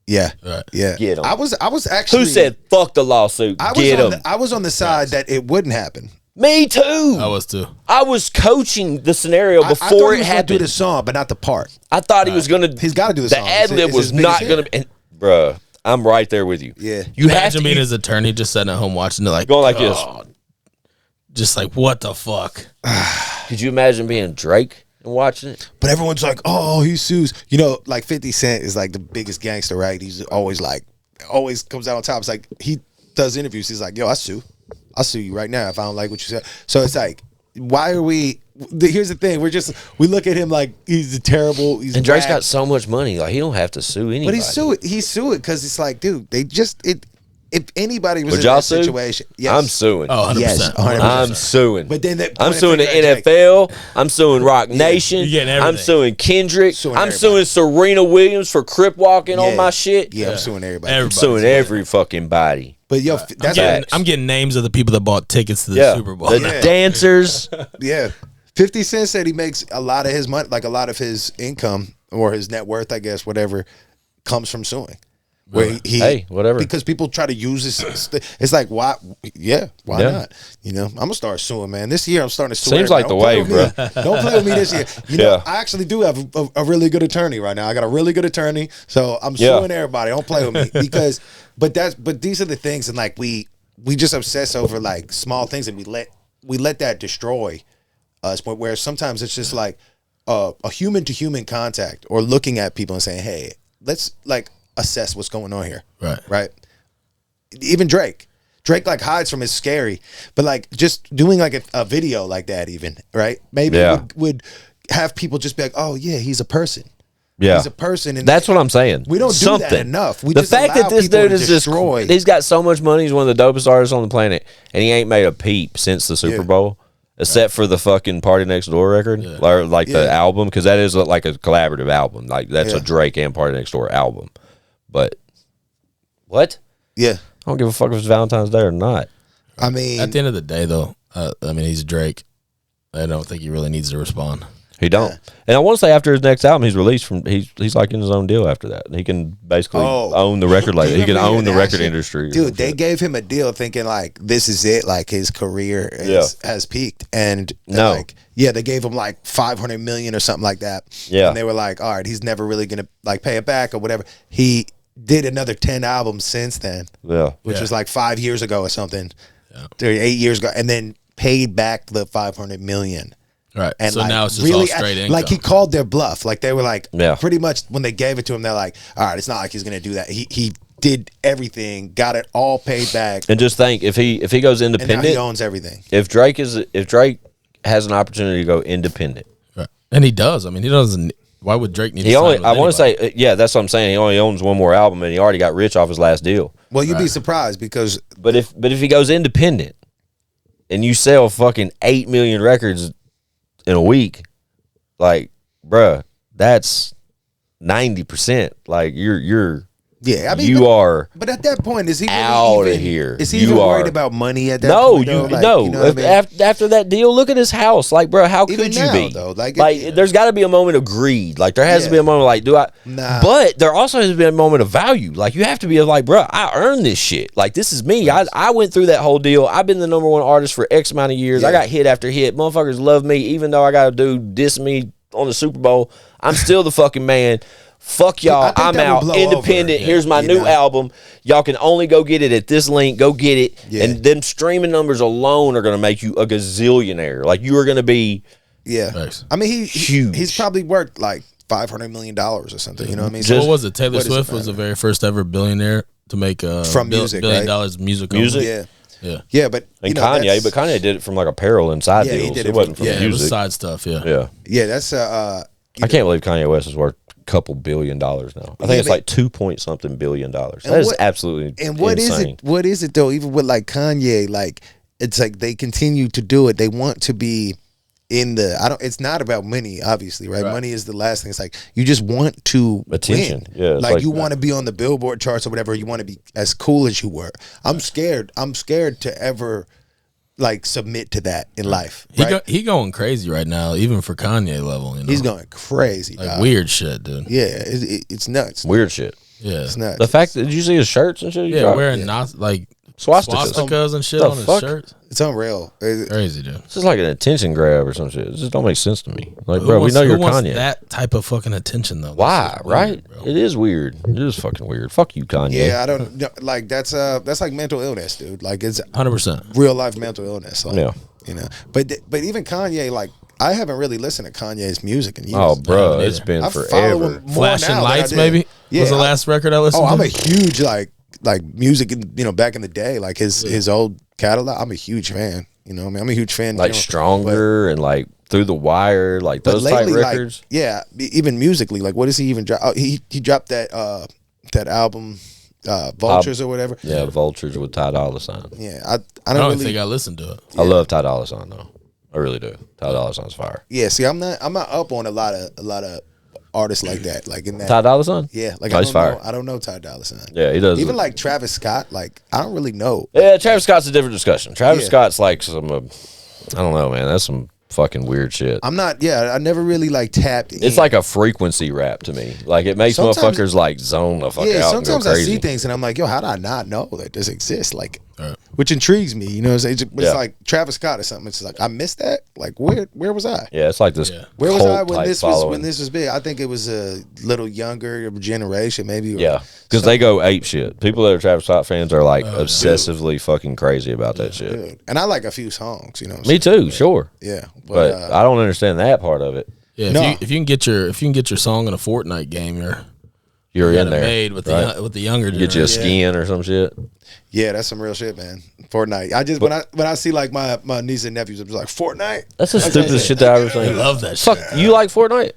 Yeah, Right. yeah. Get 'em. I was actually Who said, fuck the lawsuit, I was get on them? I was on the side that it wouldn't happen Me too. I was too. I was coaching the scenario I before thought it he was gonna happened. do the song, but not the part. I thought he was gonna. He's gotta do the song. The ad lib It's was his biggest not hit. gonna. And, bruh, I'm right there with you. Yeah. You have Imagine to being you, his attorney just sitting at home watching it like going like this. just like what the fuck. Could you imagine being Drake and watching it? But everyone's like, oh, he sues. You know, like 50 Cent is like the biggest gangster, right? He's always comes out on top. It's like he does interviews. He's like, yo, I'll sue you right now if I don't like what you said. So it's like, why are we? Here's the thing: we look at him like he's a terrible. He's And Drake's whack. got so much money, like he don't have to sue anybody. But he's suing because it's like, dude, if anybody was Would in y'all that sue? situation, yes. I'm suing. Oh, 100%. Yes, 100%. I'm suing. But then I'm suing the NFL. I'm suing Rock Nation. You're getting I'm everything. suing Kendrick. Suing I'm everybody. suing Serena Williams for crip walking on my shit. Yeah, I'm suing everybody. I'm Everybody. suing every fucking body. But yo, that's I'm getting names of the people that bought tickets to the Yeah, Super Bowl. the Yeah. dancers. yeah. 50 Cent said he makes a lot of his money, like a lot of his income or his net worth, I guess, whatever, comes from suing. Where he Hey, whatever. because people try to use this. It's like why? Yeah, why Yeah. not? You know, I'm gonna start suing, man. This year I'm starting to sue. Seems like everybody. the Don't way, play with me. Don't play with me this year. You know, Yeah. I actually do have a really good attorney right now. I got a really good attorney, so I'm Yeah. suing everybody. Don't play with me because, but these are the things, and like we just obsess over like small things, and we let that destroy us. Where sometimes it's just like a human to human contact, or looking at people and saying, hey, let's like assess what's going on here. Right. Even Drake like hides from his scary, but like just doing like a video like that, even right, maybe would have people just be like, oh yeah, he's a person. Yeah, He's a person, and that's what I'm saying. we don't do Something. that enough. We the just fact allow that this people dude to is just destroy. he's got so much money. He's one of the dopest artists on the planet, and he ain't made a peep since the Super Bowl, except for the fucking Party Next Door record, or like the album, because that is like a collaborative album. Like that's a Drake and Party Next Door album. But what? Yeah, I don't give a fuck if it's Valentine's Day or not. I mean, At the end of the day, though, I mean, he's Drake. I don't think he really needs to respond. He don't. And I want to say after his next album, he's released from he's like in his own deal after that. He can basically own the record label. He can own the record industry. Dude, they gave him a deal thinking like this is it, like his career has peaked, and they gave him like $500 million or something like that. Yeah, and they were like, all right, he's never really gonna like pay it back or whatever. He did another 10 albums since then. Yeah, which was like 5 years ago or something. 8 years ago, and then paid back the $500 million. Right. And so like, now it's just really, all straight income. like he called their bluff. Like they were like, pretty much when they gave it to him, they're like, all right, it's not like he's gonna do that. He did everything, got it all paid back. And just think, if he goes independent, and now he owns everything. If Drake has an opportunity to go independent, right. And he does. I mean, he doesn't. Why would Drake need? He to only. sign with I want to anybody? say, that's what I'm saying. He only owns one more album, and he already got rich off his last deal. Well, you'd be surprised because, but if he goes independent, and you sell fucking 8 million records in a week, like, bruh, that's 90%. Like you're yeah, I mean, you are. But at that point, is he really out of even, here? Is he You even are- worried about money at that No, point? though? you Like, no. you know what I mean? After that deal, look at his house. Like, bro, how Even could you now, be? though, like, there's got to be a moment of greed. Like, there has to be a moment like, do I? Nah. But there also has to be a moment of value. Like, you have to be like, bro, I earned this shit. Like, this is me. I went through that whole deal. I've been the number one artist for X amount of years. I got hit after hit. Motherfuckers love me, even though I got a dude diss me on the Super Bowl. I'm still the fucking man. Fuck y'all. I think I'm that will out. blow Independent. over. Here's my You new know? album. Y'all can only go get it at this link. Go get it. Yeah. And them streaming numbers alone are going to make you a gazillionaire. Like, you are going to be Nice. I mean, Huge. he's probably worth like $500 million or something. You know what I mean? Just- What was it? Taylor what does it Swift was the matter? very first ever billionaire to make From music, $1 billion right? dollars music. Music? only. Yeah, Yeah. but And you know, Kanye, that's- but Kanye did it from like apparel and side Yeah, he deals. did It it wasn't from- from Yeah, it was music. side stuff. Yeah. Yeah. yeah, that's I can't believe Kanye West is worth a couple $1 billion now. I think Yeah, it's but- like 2 point something $billion. That And is what- absolutely And what is insane. it? What is it though? Even with like Kanye, like it's like they continue to do it. They want to be in the. I don't. It's not about money, obviously, right? Money is the last thing. It's like you just want to Attention. win. Yeah, it's like like- you want to be on the Billboard charts or whatever. You want to be as cool as you were. I'm scared. I'm scared to ever like submit to that in life. Right? He going crazy right now, even for Kanye level. You know? He's going crazy. like dog. weird shit, dude. Yeah, it's nuts. Weird shit. Yeah. It's nuts. The fact that, did you see his shirts and shit? Yeah, wearing not like Swastikas. swastikas and shit The on his fuck? shirts. It's unreal. Crazy, dude. It's just like an attention grab or some shit. It just don't make sense to me. Like, Who bro, wants- we know who you're wants Kanye. that type of fucking attention though. Why? That's just weird, Right? bro. It is weird. It is fucking weird. Fuck you, Kanye. Yeah, I don't like that's like mental illness, dude. Like it's 100%. real life mental illness. Like, Yeah. you know. But even Kanye, like I haven't really listened to Kanye's music in years. Oh, bro, Yeah, it's been I follow forever. him more Flashing now than I Lights, did. maybe Yeah, was the last record I listened Oh, to. I'm a huge like music, back in the day, like his old catalog. I'm a huge fan. You know, what I mean, I'm a huge fan. Like Stronger and like Through the Wire, like but those type lately, records. like, yeah, even musically, like what does he even drop? Oh, he dropped that album, Vultures or whatever. Yeah, Vultures with Ty Dolla $ign. Yeah, I I don't don't even really. think I listened to it. I love Ty Dolla $ign though. I really do. Ty Dolla $ign's fire. Yeah, see, I'm not up on a lot of artists like that, like in that. Ty Dolla $ign? Yeah, like Oh, I he's don't fire. know. I don't know Ty Dolla $ign. Yeah, he does. Even like Travis Scott, like I don't really know. Yeah, Travis Scott's a different discussion. Travis Yeah. Scott's like some, I don't know, man. That's some fucking weird shit. I'm not. Yeah, I never really like tapped. It's like a frequency rap to me. Like it makes Sometimes- motherfuckers like zone the fuck yeah. out and go Sometimes I crazy. see things and I'm like, yo, how did I not know that this exists? Like, Right. which intrigues me. You know, what I'm saying? But Yeah. it's like Travis Scott or something. It's like I missed that. Like where was I? Yeah, it's like this. Yeah. Where was I cult when type this following. was big? I think it was a little younger generation, maybe. Or Yeah, because they go ape shit. People that are Travis Scott fans are like Oh, obsessively fucking crazy about that shit. Dude. And I like a few songs. You know. What I'm Me saying? too, sure. Yeah, But but I don't understand that part of it. Yeah, No. if you can get your song in a Fortnite game, You're you in got it there. made with right? the younger Get you a generation. skin or some shit. yeah, that's some real shit, man. Fortnite. I just when I see like my niece and nephews, I'm just like Fortnite. That's the stupidest shit that I ever I seen. love that Fuck, shit. you like Fortnite?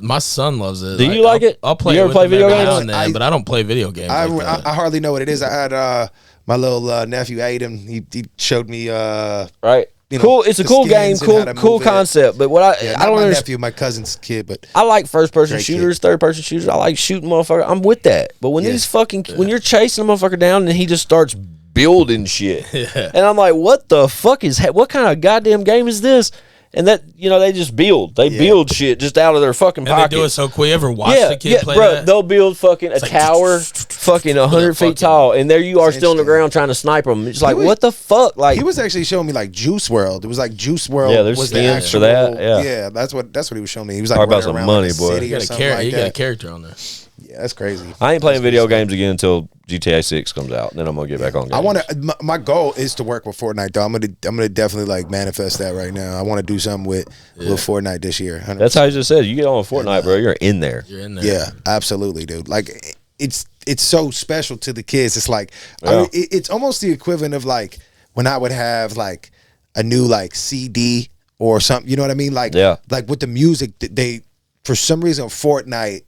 My son loves it. Do you like it? I'll play You it ever with play him video every games? now and then, but I don't play video games. I, like that. I hardly know what it is. I had my little nephew Aiden. He showed me. Right. You know, Cool. It's a the cool game. skins and how Cool, to cool move it. concept. But what I Yeah, I not don't my understand. nephew, my cousin's kid, but I like first person Great shooters, third person shooters. I like shooting motherfucker. I'm with that. But when Yeah. these fucking when you're chasing a motherfucker down and he just starts building shit, and I'm like, what the fuck what kind of goddamn game is this? And that they just build. They build shit just out of their fucking and pocket. they do it so quick. You ever watch the kid play bro. that? They'll build fucking a like tower, fucking 100 fucking- feet tall, and there you are still on the interesting. ground trying to snipe them. It's like, was- what the fuck? Like, he was actually showing me like Juice World. It was like Juice World. Yeah, there's was the skins actual, for that, yeah. yeah, that's what he was showing me. He was like Talk about running some around money, like a boy. city You or got a something like you got a that. character on there. Yeah, that's crazy. I ain't playing video games again until GTA 6 comes out. Then I'm gonna get back on games. I want to. My goal is to work with Fortnite, though. I'm gonna definitely like manifest that right now. I want to do something with Fortnite this year. 100%. That's how I just said. You get on with Fortnite, bro. You're in there. You're in there. Yeah, absolutely, dude. Like it's so special to the kids. It's like Yeah. it's almost the equivalent of like when I would have like a new like CD or something. You know what I mean? Like like with the music that they for some reason Fortnite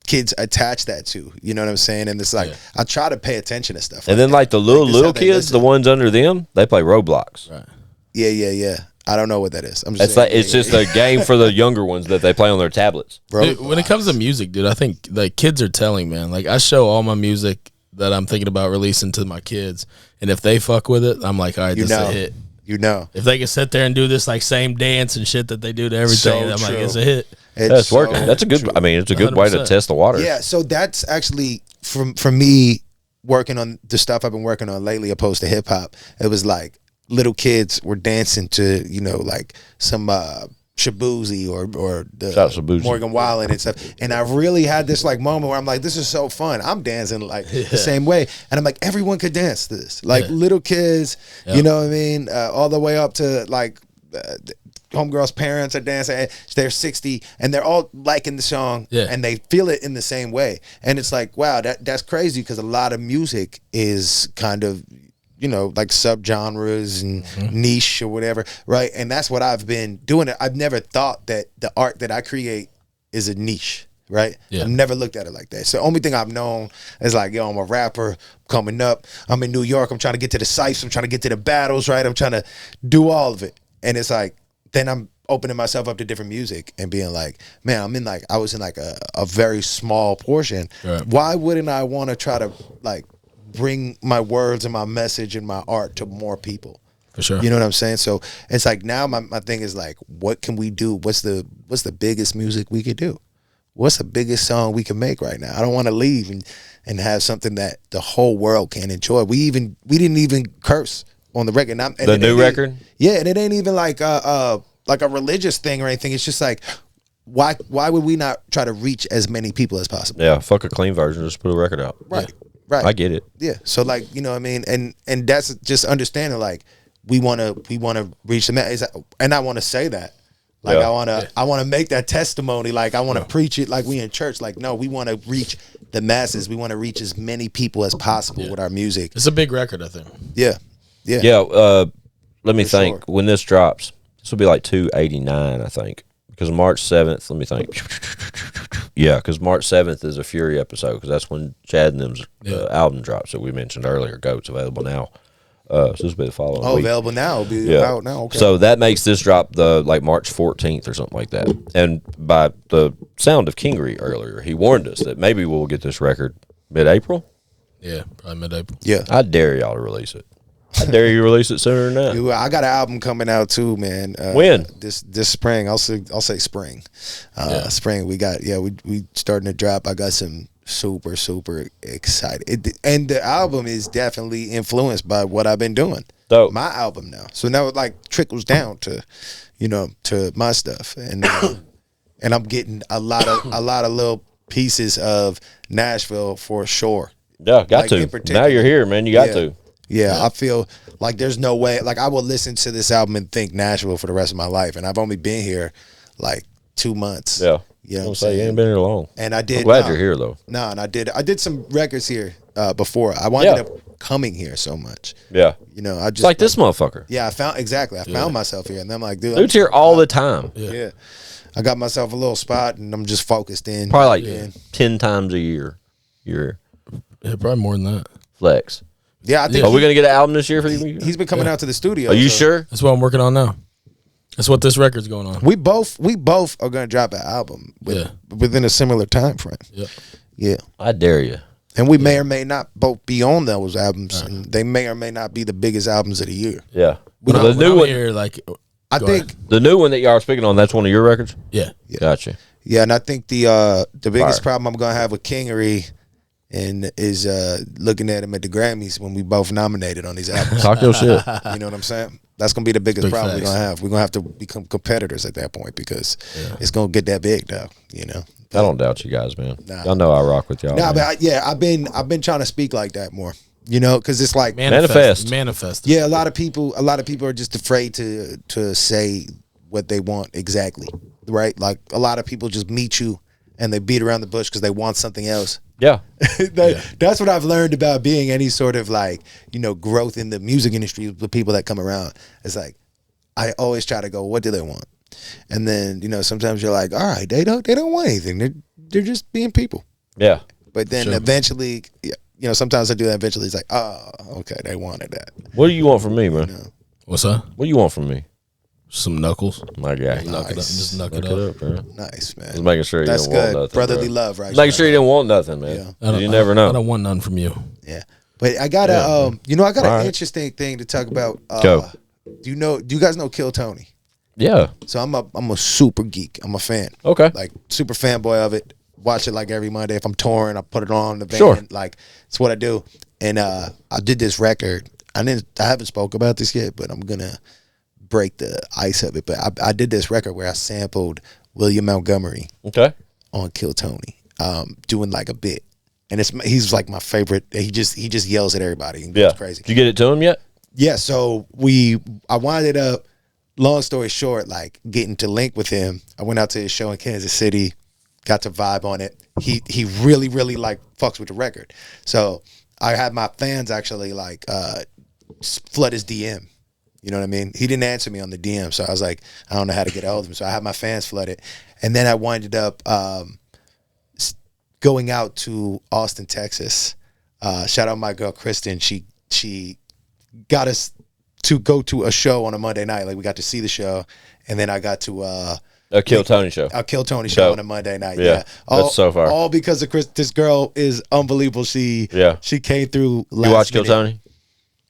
kids attach that to. You know what I'm saying? And it's like I try to pay attention to stuff. And then like the little this is how little they kids, listen. the ones under them, they play Roblox. Right. Yeah. I don't know what that is. I'm just It's saying, like it's just a game for the younger ones that they play on their tablets. bro. Dude, when it comes to music, dude, I think like kids are telling, man. Like I show all my music that I'm thinking about releasing to my kids, and if they fuck with it, I'm like, all right, you this is know, a hit. you know, If they can sit there and do this like same dance and shit that they do to everything, So I'm like, true. it's a hit. It's That's working. so That's a good. true. I mean, it's a good way to 100%. test the water. Yeah, so that's actually from me working on the stuff I've been working on lately, opposed to hip hop. It was like little kids were dancing to like some Shabuzi or the Shout out Shabuzi. Morgan Wallen and stuff. And I really had this like moment where I'm like, this is so fun. I'm dancing like the same way, and I'm like, everyone could dance to this. Like little kids, you know what I mean, all the way up to like. Homegirl's parents are dancing. They're 60, and they're all liking the song, and they feel it in the same way. And it's like, wow, that's crazy because a lot of music is kind of, like subgenres and niche or whatever, right? And that's what I've been doing. I've never thought that the art that I create is a niche. Right? Yeah. I've never looked at it like that. So the only thing I've known is like, yo, I'm a rapper coming up. I'm in New York. I'm trying to get to the sites. I'm trying to get to the battles, right? I'm trying to do all of it. And it's like, then I'm opening myself up to different music and being like, man, I was in like a very small portion. Right. Why wouldn't I want to try to like bring my words and my message and my art to more people? For sure. You know what I'm saying? So it's like now my thing is like, what can we do? What's the biggest music we could do? What's the biggest song we can make right now? I don't want to leave and have something that the whole world can enjoy. We didn't even curse on the record. And The new record? Yeah, and it ain't even like a religious thing or anything. It's just like, why would we not try to reach as many people as possible? Yeah, fuck a clean version. Just put a record out. Right. Right. I get it. Yeah. So like, you know what I mean? And that's just understanding like we wanna reach the and I wanna say that. Like I wanna make that testimony. Like I wanna preach it like we in church. Like, no, we wanna reach the masses. We wanna reach as many people as possible with our music. It's a big record, I think. Yeah. Yeah. Yeah, let me think. sure. When this drops, this will be like 289, I think. Because March 7th, let me think. Yeah, because March 7th is a Fury episode, because that's when Chad and them's album drops that we mentioned earlier. Goat's available now. So this will be the following week. Available now. It'll be out now. Okay. So that makes this drop the like March 14th or something like that. And by the sound of Kingery earlier, he warned us that maybe we'll get this record mid-April. Yeah, probably mid-April. Yeah. I dare y'all to release it. I dare you to release it sooner than that. Dude, I got an album coming out too, man. When? This spring. I'll say spring. Spring. We got we starting to drop. I got some super excited. And the album is definitely influenced by what I've been doing. Dope. My album now. So now it like trickles down to, to my stuff, and and I'm getting a lot of little pieces of Nashville for sure. Yeah, got Like, to. in particular. Now you're here, man. You got to. Yeah, I feel like there's no way. Like I will listen to this album and think Nashville for the rest of my life, and I've only been here like 2 months. Yeah. You know what I'm Say you saying? ain't been here long. And I did. I'm glad you're here though. No, and I did some records here before. I wound up coming here so much. Yeah. You know, I just It's like this motherfucker. Yeah, I found myself here, and I'm like, dude, Dude's here all the time. yeah. I got myself a little spot, and I'm just focused in. Probably like 10 times a year. You're Yeah, probably more than that. flex. Yeah, I think Are we gonna get an album this year for you? he's been coming out to the studio. Are you so sure? That's what I'm working on now. That's what this record's going on. We both are gonna drop an album within a similar time frame. Yeah. Yeah. I dare you. And we may or may not both be on those albums, and they may or may not be the biggest albums of the year. Yeah. When the I'm new one, here, like, I go think, ahead. the new one that y'all are speaking on, that's one of your records. Yeah. Gotcha. yeah, and I think the biggest Fire. problem I'm gonna have with Kingery and is looking at him at the Grammys when we both nominated on these albums. Talk your shit. You know what I'm saying? That's gonna be the biggest Big problem facts. we're gonna have. We're gonna have to become competitors at that point because it's gonna get that big, though. You know. I don't doubt you guys, man. Nah. Y'all know I rock with y'all. Nah, man. but I've been trying to speak like that more. You know, because it's like Manifest. yeah, a lot of people are just afraid to say what they want exactly, right? Like a lot of people just meet you and they beat around the bush because they want something else. Yeah. That's what I've learned about being any sort of like, growth in the music industry with the people that come around. It's like, I always try to go, what do they want? And then, sometimes you're like, all right, they don't want anything. They're just being people. Yeah. But then eventually, sometimes I do that. Eventually it's like, oh, okay, they wanted that. What do you want from me, man? What's that? What do you want from me? Some knuckles. My guy. Knuck it up. Just knuck it Look up. it up, man. Nice, man. Just making sure you That's didn't want good. nothing. Brotherly bro. love, right? Just making sure you didn't want nothing, man. You never I know. don't want none from you. Yeah. But I got I got an interesting thing to talk about. Go. Do you guys know Kill Tony? Yeah. So I'm a super geek. I'm a fan. Okay. Like super fanboy of it. Watch it like every Monday. If I'm touring, I put it on the van. Sure. Like it's what I do. And I did this record. I haven't spoke about this yet, but I'm gonna break the ice of it. But I did this record where I sampled William Montgomery Okay. on Kill Tony, doing like a bit. And he's like my favorite. He just yells at everybody and goes crazy. Did you get it to him yet? Yeah, so I winded up, long story short, like getting to link with him. I went out to his show in Kansas City, got to vibe on it. He really, really like fucks with the record. So I had my fans actually like flood his DM. You know what I mean? He didn't answer me on the DM, so I was like, I don't know how to get a hold of him. So I had my fans flood it. And then I winded up going out to Austin, Texas. Shout out my girl Kristen. She got us to go to a show on a Monday night. Like we got to see the show, and then I got to A Kill Tony show. a Kill Tony show Dope. on a Monday night. Yeah, that's so far. All because of Chris. This girl is unbelievable. She came through. Last You watch Kill minute. Tony?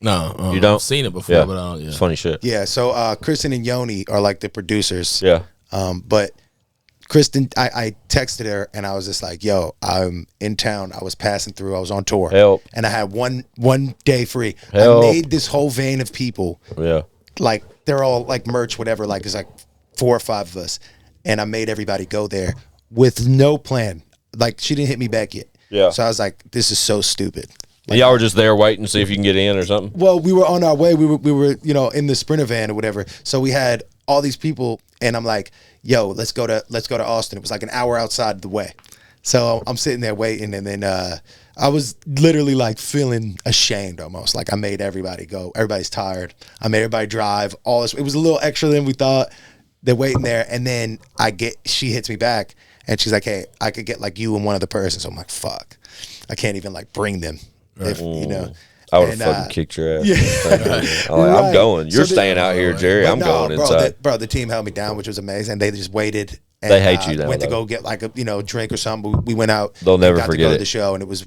No, You don't? I've seen it before, Yeah. but I don't. Yeah. It's funny shit. Yeah. So Kristen and Yoni are like the producers. Yeah. But Kristen, I texted her and I was just like, yo, I'm in town. I was passing through. I was on tour. Help. And I had one day free. Help. I made this whole vein of people. Yeah. Like, they're all like merch, whatever. Like, it's like 4 or 5 of us. And I made everybody go there with no plan. Like, she didn't hit me back yet. Yeah. So I was like, this is so stupid. Like, y'all were just there waiting to see if you can get in or something? Well, we were on our way. We were in the Sprinter van or whatever. So we had all these people, and I'm like, yo, let's go to Austin. It was like an hour outside the way. So I'm sitting there waiting, and then I was literally like feeling ashamed almost. Like, I made everybody go. Everybody's tired. I made everybody drive. All this. It was a little extra than we thought. They're waiting there, and then she hits me back, and she's like, hey, I could get like you and one other person. So I'm like, fuck, I can't even like bring them. If, I would have fucking kicked your ass. Yeah. I'm going. You're staying out here, Jerry. I'm going inside. The team held me down, which was amazing. They just waited. And, they hate you now. Went to go get like a drink or something. We went out. They'll never got forget to go it. To the show, and it was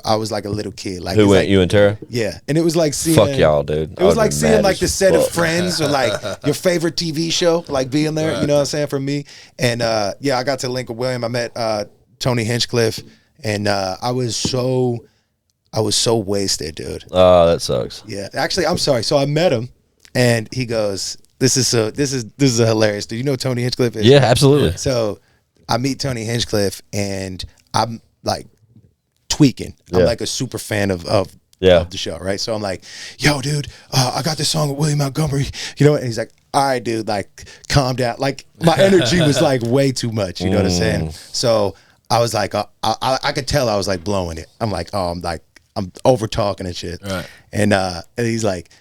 I was like a little kid. Like, who went? Like, you and Tara? Yeah, and it was like seeing. Fuck y'all, dude. It was like seeing like the set of Friends or like your favorite TV show, like being there. Right. You know what I'm saying? For me, and I got to link with William. I met Tony Hinchcliffe, and I was so wasted, dude. Oh, that sucks. Yeah, actually, I'm sorry. So I met him, and he goes, "This is a hilarious. Do you know who Tony Hinchcliffe is?" Yeah, absolutely. So I meet Tony Hinchcliffe, and I'm like tweaking. I'm like a super fan of the show, right? So I'm like, "Yo, dude, I got this song with William Montgomery." And he's like, "All right, dude, like, calm down." Like, my energy was like way too much. You know what I'm saying? So I was like, I could tell I was like blowing it. I'm like, oh, I'm over talking and shit. Right. And he's like,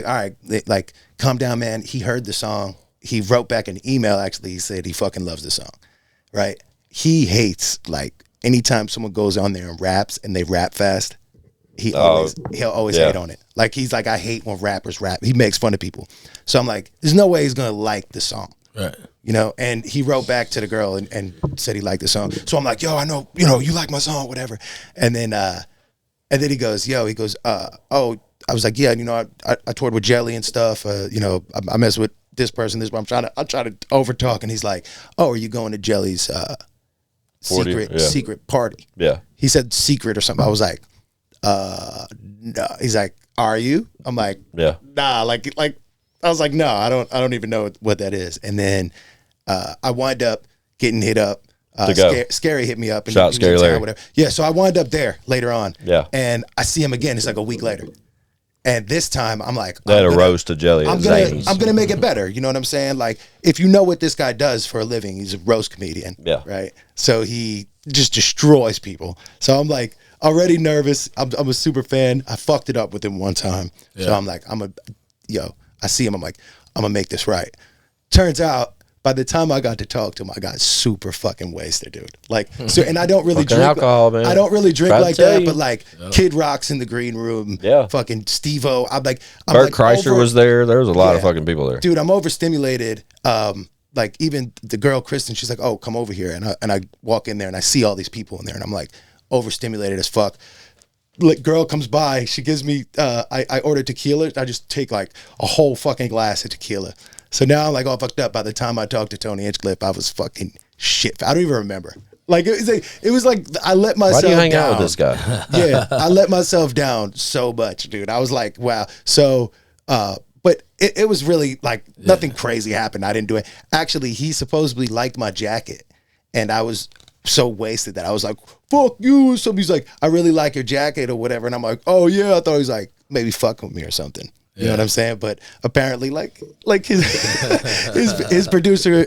all right, like, calm down, man. He heard the song. He wrote back an email. Actually, he said he fucking loves the song. Right. He hates, like, anytime someone goes on there and raps and they rap fast, he'll always hate on it. Like, he's like, I hate when rappers rap. He makes fun of people. So I'm like, there's no way he's gonna like the song. Right. And he wrote back to the girl and said he liked the song. So I'm like, yo, I know, you like my song, whatever. And then he goes, oh, I was like, yeah, I toured with Jelly and stuff. I mess with this person, this, but I'm trying to over talk. And he's like, oh, are you going to Jelly's secret party? Yeah. He said secret or something. I was like, no. He's like, are you? I'm like, yeah. Nah, like I was like, no, I don't even know what that is. And then I wind up getting hit up. Scary hit me up. And Shout Scary Larry. Whatever. Yeah, so I wind up there later on. Yeah. And I see him again. It's like a week later. And this time I'm like, they had a roast to Jelly. I'm gonna make it better. You know what I'm saying? Like, if you know what this guy does for a living, he's a roast comedian. Yeah. Right. So he just destroys people. So I'm like already nervous. I'm a super fan. I fucked it up with him one time. Yeah. So I'm like, I see him. I'm like, I'm gonna make this right. Turns out, by the time I got to talk to him, I got super fucking wasted, dude. Like, so, and I don't really drink alcohol, man. I don't really drink like that, but like, Kid Rock's in the green room. Yeah. Fucking Steve-O. Bert Kreischer was there. There was a lot of fucking people there. Dude, I'm overstimulated. Like, even the girl Kristen, she's like, "Oh, come over here," and I walk in there and I see all these people in there, and I'm like overstimulated as fuck. Like, girl comes by, she gives me I ordered tequila. I just take like a whole fucking glass of tequila. So now I'm like all fucked up. By the time I talked to Tony Hinchcliffe, I was fucking shit. I don't even remember. Like, it was like I let myself down. Why do you hang out with this guy? Yeah, I let myself down so much, dude. I was like, wow. So, but it was really like nothing crazy happened. I didn't do it. Actually, he supposedly liked my jacket, and I was so wasted that I was like, fuck you. So he's like, I really like your jacket or whatever. And I'm like, oh yeah. I thought he was like, maybe fuck with me or something. You know what I'm saying? But apparently, like his his producer,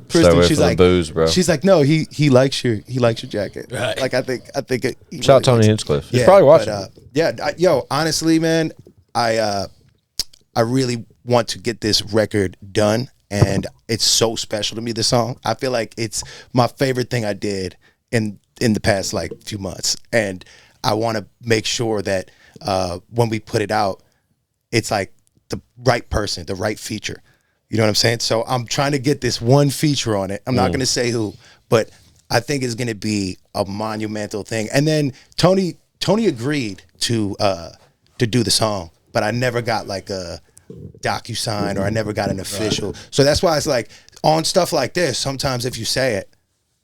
Kristen, she's like, booze, bro. She's like, no, he likes your jacket. Right. Like, I think it. Shout out Tony Hinchcliffe. He's probably watching. Honestly, man, I really want to get this record done, and it's so special to me. This song, I feel like it's my favorite thing I did in the past like few months, and I want to make sure that when we put it out, it's like the right person, the right feature. You know what I'm saying? So I'm trying to get this one feature on it. I'm not going to say who, but I think it's going to be a monumental thing. And then Tony agreed to do the song, but I never got like a DocuSign or I never got an official. So that's why it's like on stuff like this, sometimes if you say it,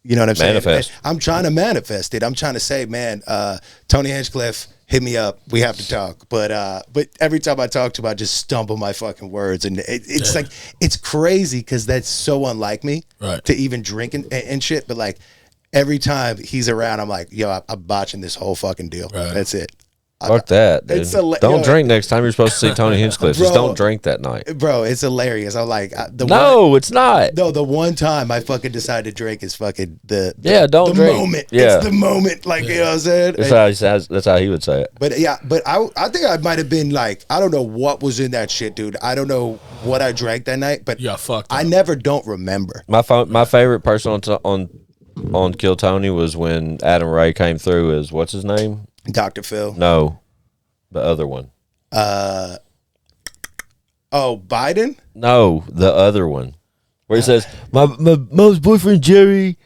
You know what I'm Manifest. saying? I'm trying to manifest it. I'm trying to say, man, Tony Hinchcliffe, hit me up. We have to talk. But every time I talk to him, I just stumble my fucking words, and it's like it's crazy because that's so unlike me to even drink and shit. But like every time he's around, I'm like, yo, I'm botching this whole fucking deal. That's it. Fuck that, dude. Don't drink next time you're supposed to see Tony Hinchcliffe. Just don't drink that night. Bro, it's hilarious. I'm like, it's not. No, the one time I fucking decided to drink is fucking the don't drink. Moment. Yeah. It's the moment. Like, you know what I'm saying? That's how he would say it. But I think I might have been like, I don't know what was in that shit, dude. I don't know what I drank that night, but fucked I up. never don't remember. My favorite person on Kill Tony was when Adam Ray came through as, what's his name? Dr. Phil. No, the other one. Biden? No, the other one. Where he says, my mom's boyfriend, Jerry,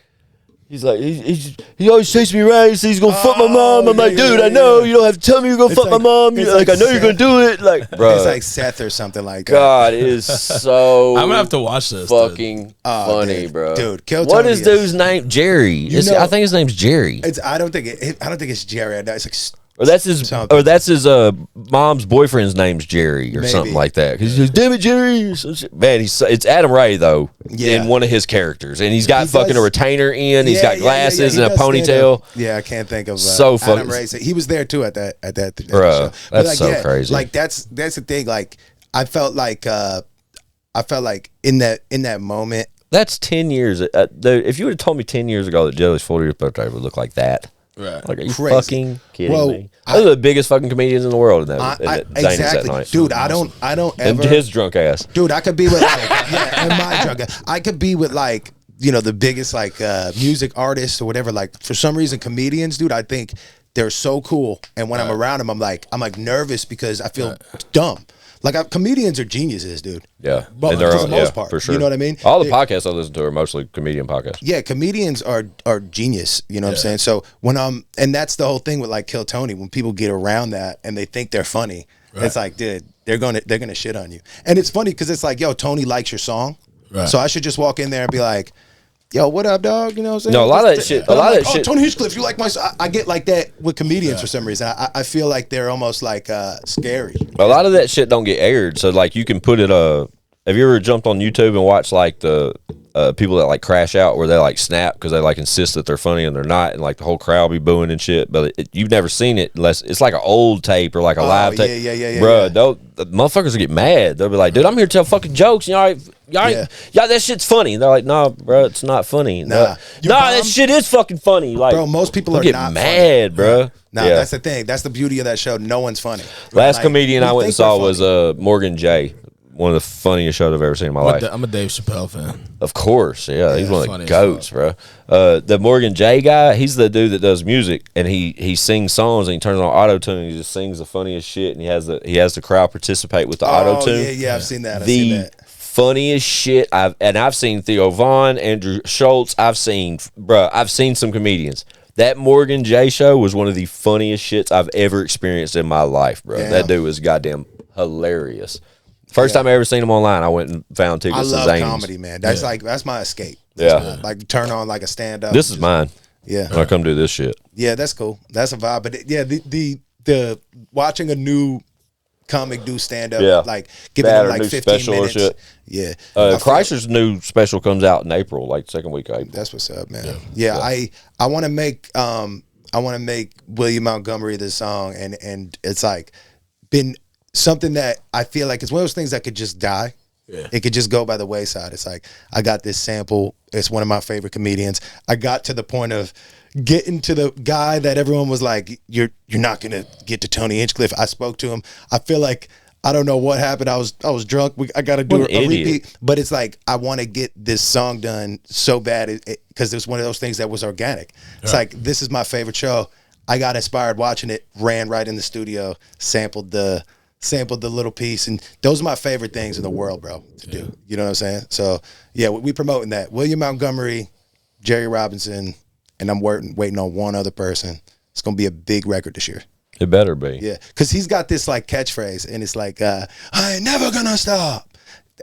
he's like, he always takes me around. He says he's going to fuck my mom. I'm like, dude, I know. You don't have to tell me you're going to fuck my mom. You're like, I know you're going to do it. Like, bro. It's like Seth or something like that. God, it is so I'm going to have to watch this. fucking funny, dude. bro. Dude, Kill what Tony is dude's name? Jerry. I think his name's Jerry. I don't think it's Jerry. It's like Or that's his mom's boyfriend's name's Jerry or something like that. Because he says, "Damn it, Jerry!" Man, it's Adam Ray though in one of his characters, and he's got a retainer in. He's got glasses and a ponytail. I can't think of so Adam Ray. He was there too at that bro. show. That's so crazy. Like that's the thing. Like I felt like in that moment. That's 10 years. If you would have told me 10 years ago that Joey's 40th birthday would look like that. Right. Like, are you Crazy. fucking kidding me? Those are the biggest fucking comedians in the world in that Exactly, that night. dude. I don't ever. And his drunk ass. Dude, I could be with and my drunk ass. I could be with like the biggest like music artists or whatever. Like for some reason, comedians, dude. I think they're so cool, and when I'm around them, I'm like nervous because I feel dumb. Like comedians are geniuses, dude. Yeah, but for the most part, for sure. You know what I mean? All the podcasts I listen to are mostly comedian podcasts. Yeah, comedians are genius. You know what I'm saying? So and that's the whole thing with like Kill Tony. When people get around that and they think they're funny, it's like, dude, they're gonna shit on you. And it's funny because it's like, yo, Tony likes your song, so I should just walk in there and be like, yo, what up, dog? You know what I'm saying? No, a lot of that shit. Tony Hinchcliffe, you like my song? I get like that with comedians for some reason. I feel like they're almost like scary. A lot of that shit don't get aired, so like you can put it. Have you ever jumped on YouTube and watched like the people that like crash out where they like snap because they like insist that they're funny and they're not, and like the whole crowd be booing and shit? But you've never seen it unless it's like an old tape or like a live tape. Yeah. Bro, the motherfuckers will get mad. They'll be like, dude, I'm here to tell fucking jokes. Y'all, that shit's funny. They're like, no, bro, it's not funny. Nah, that shit is fucking funny. Like, bro, most people are get not mad, funny. bro. That's the thing. That's the beauty of that show. No one's funny. Last comedian I went and saw was Morgan J. One of the funniest shows I've ever seen in my life. I'm a Dave Chappelle fan. Of course, yeah. He's one of the goats, bro. The Morgan J guy, he's the dude that does music, and he sings songs and he turns on auto tune and he just sings the funniest shit, and he has the crowd participate with the auto tune. Yeah, I've seen that. Funniest shit I've seen Theo Vaughn, Andrew Schultz. I've seen some comedians. That Morgan J show was one of the funniest shits I've ever experienced in my life, bro. Damn. That dude was goddamn hilarious. First time I ever seen him online, I went and found tickets. I love comedy, man. That's that's my escape. Like turn on like a stand up. This is mine. Yeah, when I come do this shit. Yeah, that's cool. That's a vibe. But the watching a new comic do stand up, like giving them like 15 minutes. Or shit. Yeah, Kreischer's new special comes out in April, like second week of April. That's what's up, man. Yeah. I want to make William Montgomery the song, and it's like been something that I feel like it's one of those things that could just die. Yeah. It could just go by the wayside. It's like, I got this sample. It's one of my favorite comedians. I got to the point of getting to the guy that everyone was like, you're not going to get to Tony Hinchcliffe. I spoke to him. I feel like, I don't know what happened. I was drunk. I got to do a repeat. But it's like, I want to get this song done so bad because it was one of those things that was organic. It's like, this is my favorite show. I got inspired watching it, ran right in the studio, sampled the little piece, and those are my favorite things in the world, bro, to do. You know what I'm saying? So yeah, we promoting that. William Montgomery, Jehry Robinson, and I'm waiting on one other person. It's gonna be a big record this year. It better be. Yeah, because he's got this like catchphrase, and it's like, I ain't never gonna stop.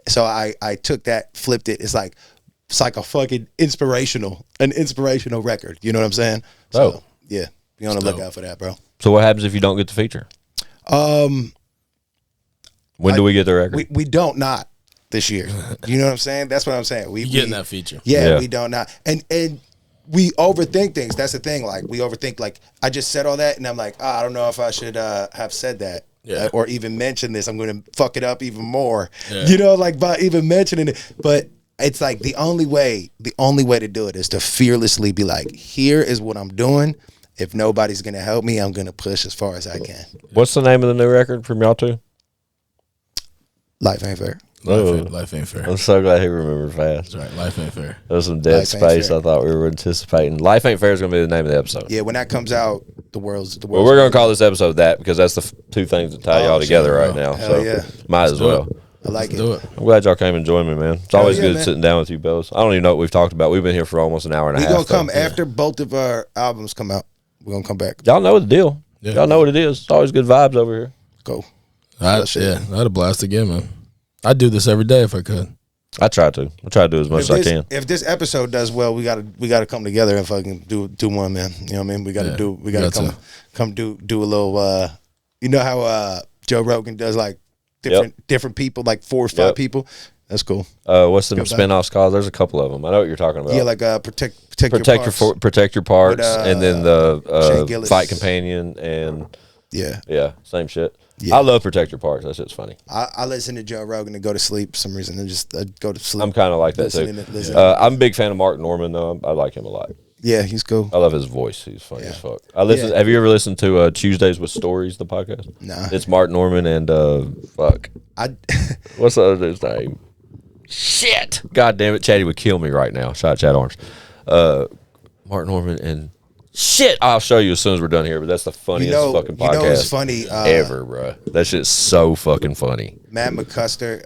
So I took that, flipped it. It's like, it's like a fucking inspirational record. You know what I'm saying? Oh. So yeah, be on the lookout for that, bro. So what happens if you don't get the feature? When do we get the record? We don't not this year. You know what I'm saying? That's what I'm saying. We getting that feature. Yeah, we don't not. And we overthink things. That's the thing. Like we overthink. Like I just said all that, and I'm like, I don't know if I should have said that. Yeah. Or even mention this. I'm going to fuck it up even more. Yeah. You know, like by even mentioning it. But it's like the only way to do it is to fearlessly be like, here is what I'm doing. If nobody's going to help me, I'm going to push as far as I can. What's the name of the new record from y'all two? Life ain't fair. Life ain't fair. I'm so glad he remembered fast. That's right. Life ain't fair. There was some dead Life Ain't space Fair. I thought we were anticipating. Life Ain't Fair is going to be the name of the episode. Yeah, when that comes out, the world's. Well, we're going to call this episode that because that's the two things that tie y'all together right now. Hell So yeah. might as do well. I like Do it. it. I'm glad y'all came and joined me, man. It's always yeah, good man. sitting down with you, fellas. I don't even know what we've talked about. We've been here for almost an hour and a We half. gonna come so- after both of our albums come out. We're gonna come back. Y'all know the deal. Yeah. Y'all know what it is. It's always good vibes over here. Go. I'd a blast again, man. I'd do this every day if I could. I try to. I try to do as much as I can. If this episode does well, we gotta come together and fucking do one, man. You know what I mean? We gotta come do a little. You know how Joe Rogan does like different people, like 4 or 5 people. That's cool. What's the spinoffs called? There's a couple of them. I know what you're talking about. Yeah, like protect protect your parts, With, and then Shane the Gillis. fight companion, and yeah. same shit. Yeah. I love protect your parts. That shit's funny. I listen to Joe Rogan to go to sleep for some reason. And just go to sleep. I'm kind of like that too. listening. I'm a big fan of Mark Norman though. I like him a lot. Yeah, he's cool. I love his voice. He's funny as fuck. Have you ever listened to Tuesdays with Stories, the podcast? Nah. It's Mark Norman and what's the other dude's name? Shit. God damn it. Chatty would kill me right now. Shout out Chad Orange. Mark Norman and shit. I'll show you as soon as we're done here, but that's the funniest fucking podcast You know what's funny? ever, bro. That shit's so fucking funny. Matt McCusker.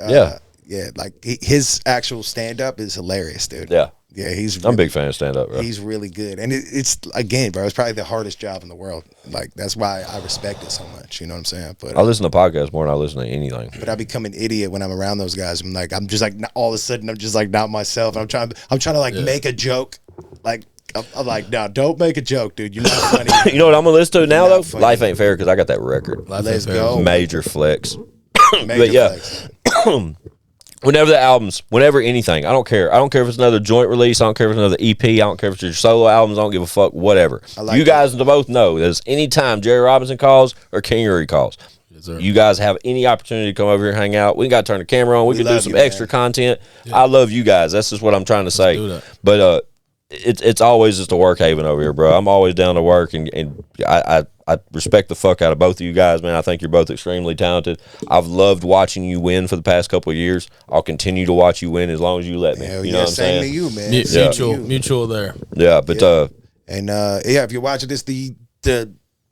Yeah, like his actual stand up is hilarious, dude. Yeah. Yeah, I'm a big fan of stand up, bro. He's really good. And it's again, bro, it's probably the hardest job in the world. Like that's why I respect it so much. You know what I'm saying? But I listen to podcasts more than I listen to anything. But I become an idiot when I'm around those guys. I'm just like all of a sudden I'm just like not myself. I'm trying to like make a joke. Like I'm like, no, don't make a joke, dude. You're not funny. You know what I'm gonna listen to now Not though? funny. Life Ain't Fair because I got that record. Let's go. Major flex. Major But yeah. flex. Whenever the albums, whenever anything, I don't care. I don't care if it's another joint release. I don't care if it's another EP. I don't care if it's your solo albums. I don't give a fuck. Whatever. like You guys both know that anytime Jehry Robinson calls or Kingery calls, you guys have any opportunity to come over here and hang out. We got to turn the camera on. We can do love some you, man. extra content. I love you guys. That's just what I'm trying to say. do that. But it's always just a work haven over here, bro. I'm always down to work, and I respect the fuck out of both of you guys, man. I think you're both extremely talented. I've loved watching you win for the past couple of years. I'll continue to watch you win as long as you let me. Hell You know yeah, what I'm same saying? to you, man. Mutual there. Yeah, but And if you're watching this, the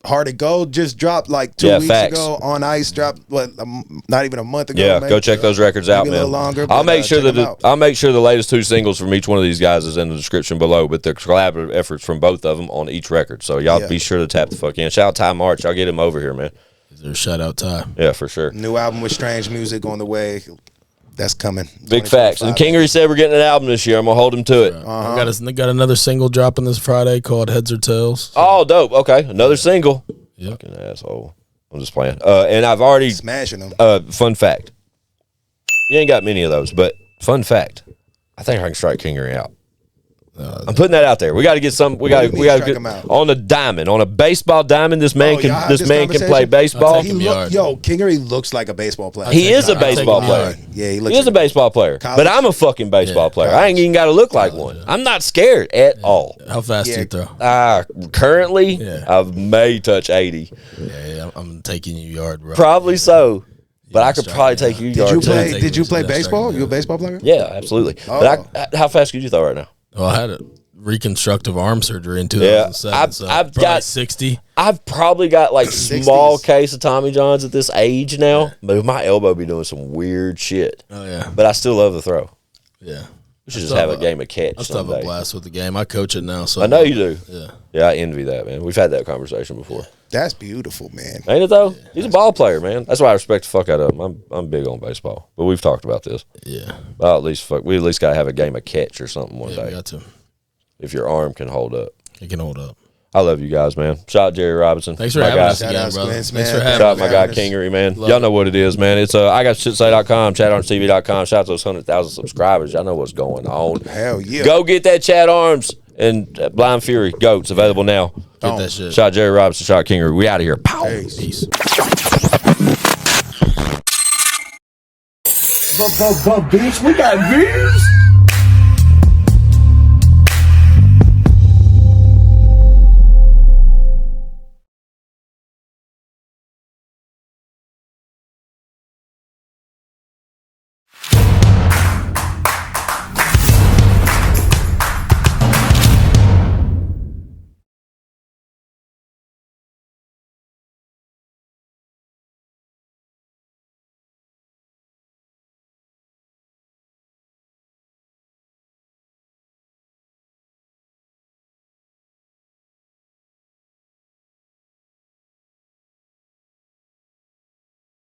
Heart of Gold just dropped like 2 Yeah, weeks facts. ago. On Ice dropped not even a month ago. yeah, maybe. go check those records out, Maybe a man. little longer, I'll but, make sure check 'em that out. I'll make sure the latest 2 singles from each one of these guys is in the description below. But the collaborative efforts from both of them on each record, so y'all be sure to tap the fuck in. Shout out Ty March, y'all get him over here, man. Is there a shout out time? Yeah, for sure. New album with Strange Music on the way. That's coming. Big facts. And Kingery said we're getting an album this year. I'm gonna hold him to it. I got another single dropping this Friday called Heads or Tails. Oh, dope. Okay, another single. Yep. Fucking asshole. I'm just playing. And I've already Smashing them. fun fact. You ain't got many of those, but fun fact. I think I can strike Kingery out. I'm putting that out there. We got to get some. We got to strike get him out? on a diamond, on a baseball diamond. This man Oh, y'all have this this man can play conversation? baseball. I'll take him yard. Kingery looks like a baseball player. He is a I'll take baseball him player. yard. Yeah, he looks. He is a baseball player, College? but I'm a fucking baseball player. I ain't even got to look like one. I'm not scared at all. How fast do Yeah. you throw? Currently, Yeah. I may touch 80, Yeah, I'm taking you yard, bro. probably so. But I could strike probably me take out. you. Did you yard, too. play? take Did you me. play That's baseball? striking You a out. baseball player? Yeah, absolutely. But how fast could you throw right now? Oh, I had a reconstructive arm surgery in Yeah, 2007. so I've probably got 60. I've probably got like 60s. small case of Tommy Johns at this age now, but my elbow be doing some weird shit. Oh yeah, But I still love the throw. yeah. We should just have a game of catch I still have a someday. blast with the game. I coach it now, so I know you do. Yeah. Yeah, I envy that, man. We've had that conversation before. That's beautiful, man. Ain't it though? He's a ball player, man. That's why I respect the fuck out of him. I'm big on baseball, but we've talked about this. Yeah. Well, at least we at least got to have a game of catch or something one Yeah, we day. got to. If your arm can hold up. It can hold up. I love you guys, man. Shout out Jehry Robinson. Thanks for my having guy. us again, Shout out brother. Squints, Thanks man. for having Shout out us. my guy Kingery, man. Y'all know what it is, man. It's I got shitsay.com, chatorangetv.com. Shout out to those 100,000 subscribers. Y'all know what's going on. Hell yeah. Go get that Chat Arms and Blind Fury Goats available now. Get that shit. Shout out Jehry Robinson. Shout out Kingery. We out of here. Pow. Peace. Bitch, we got views.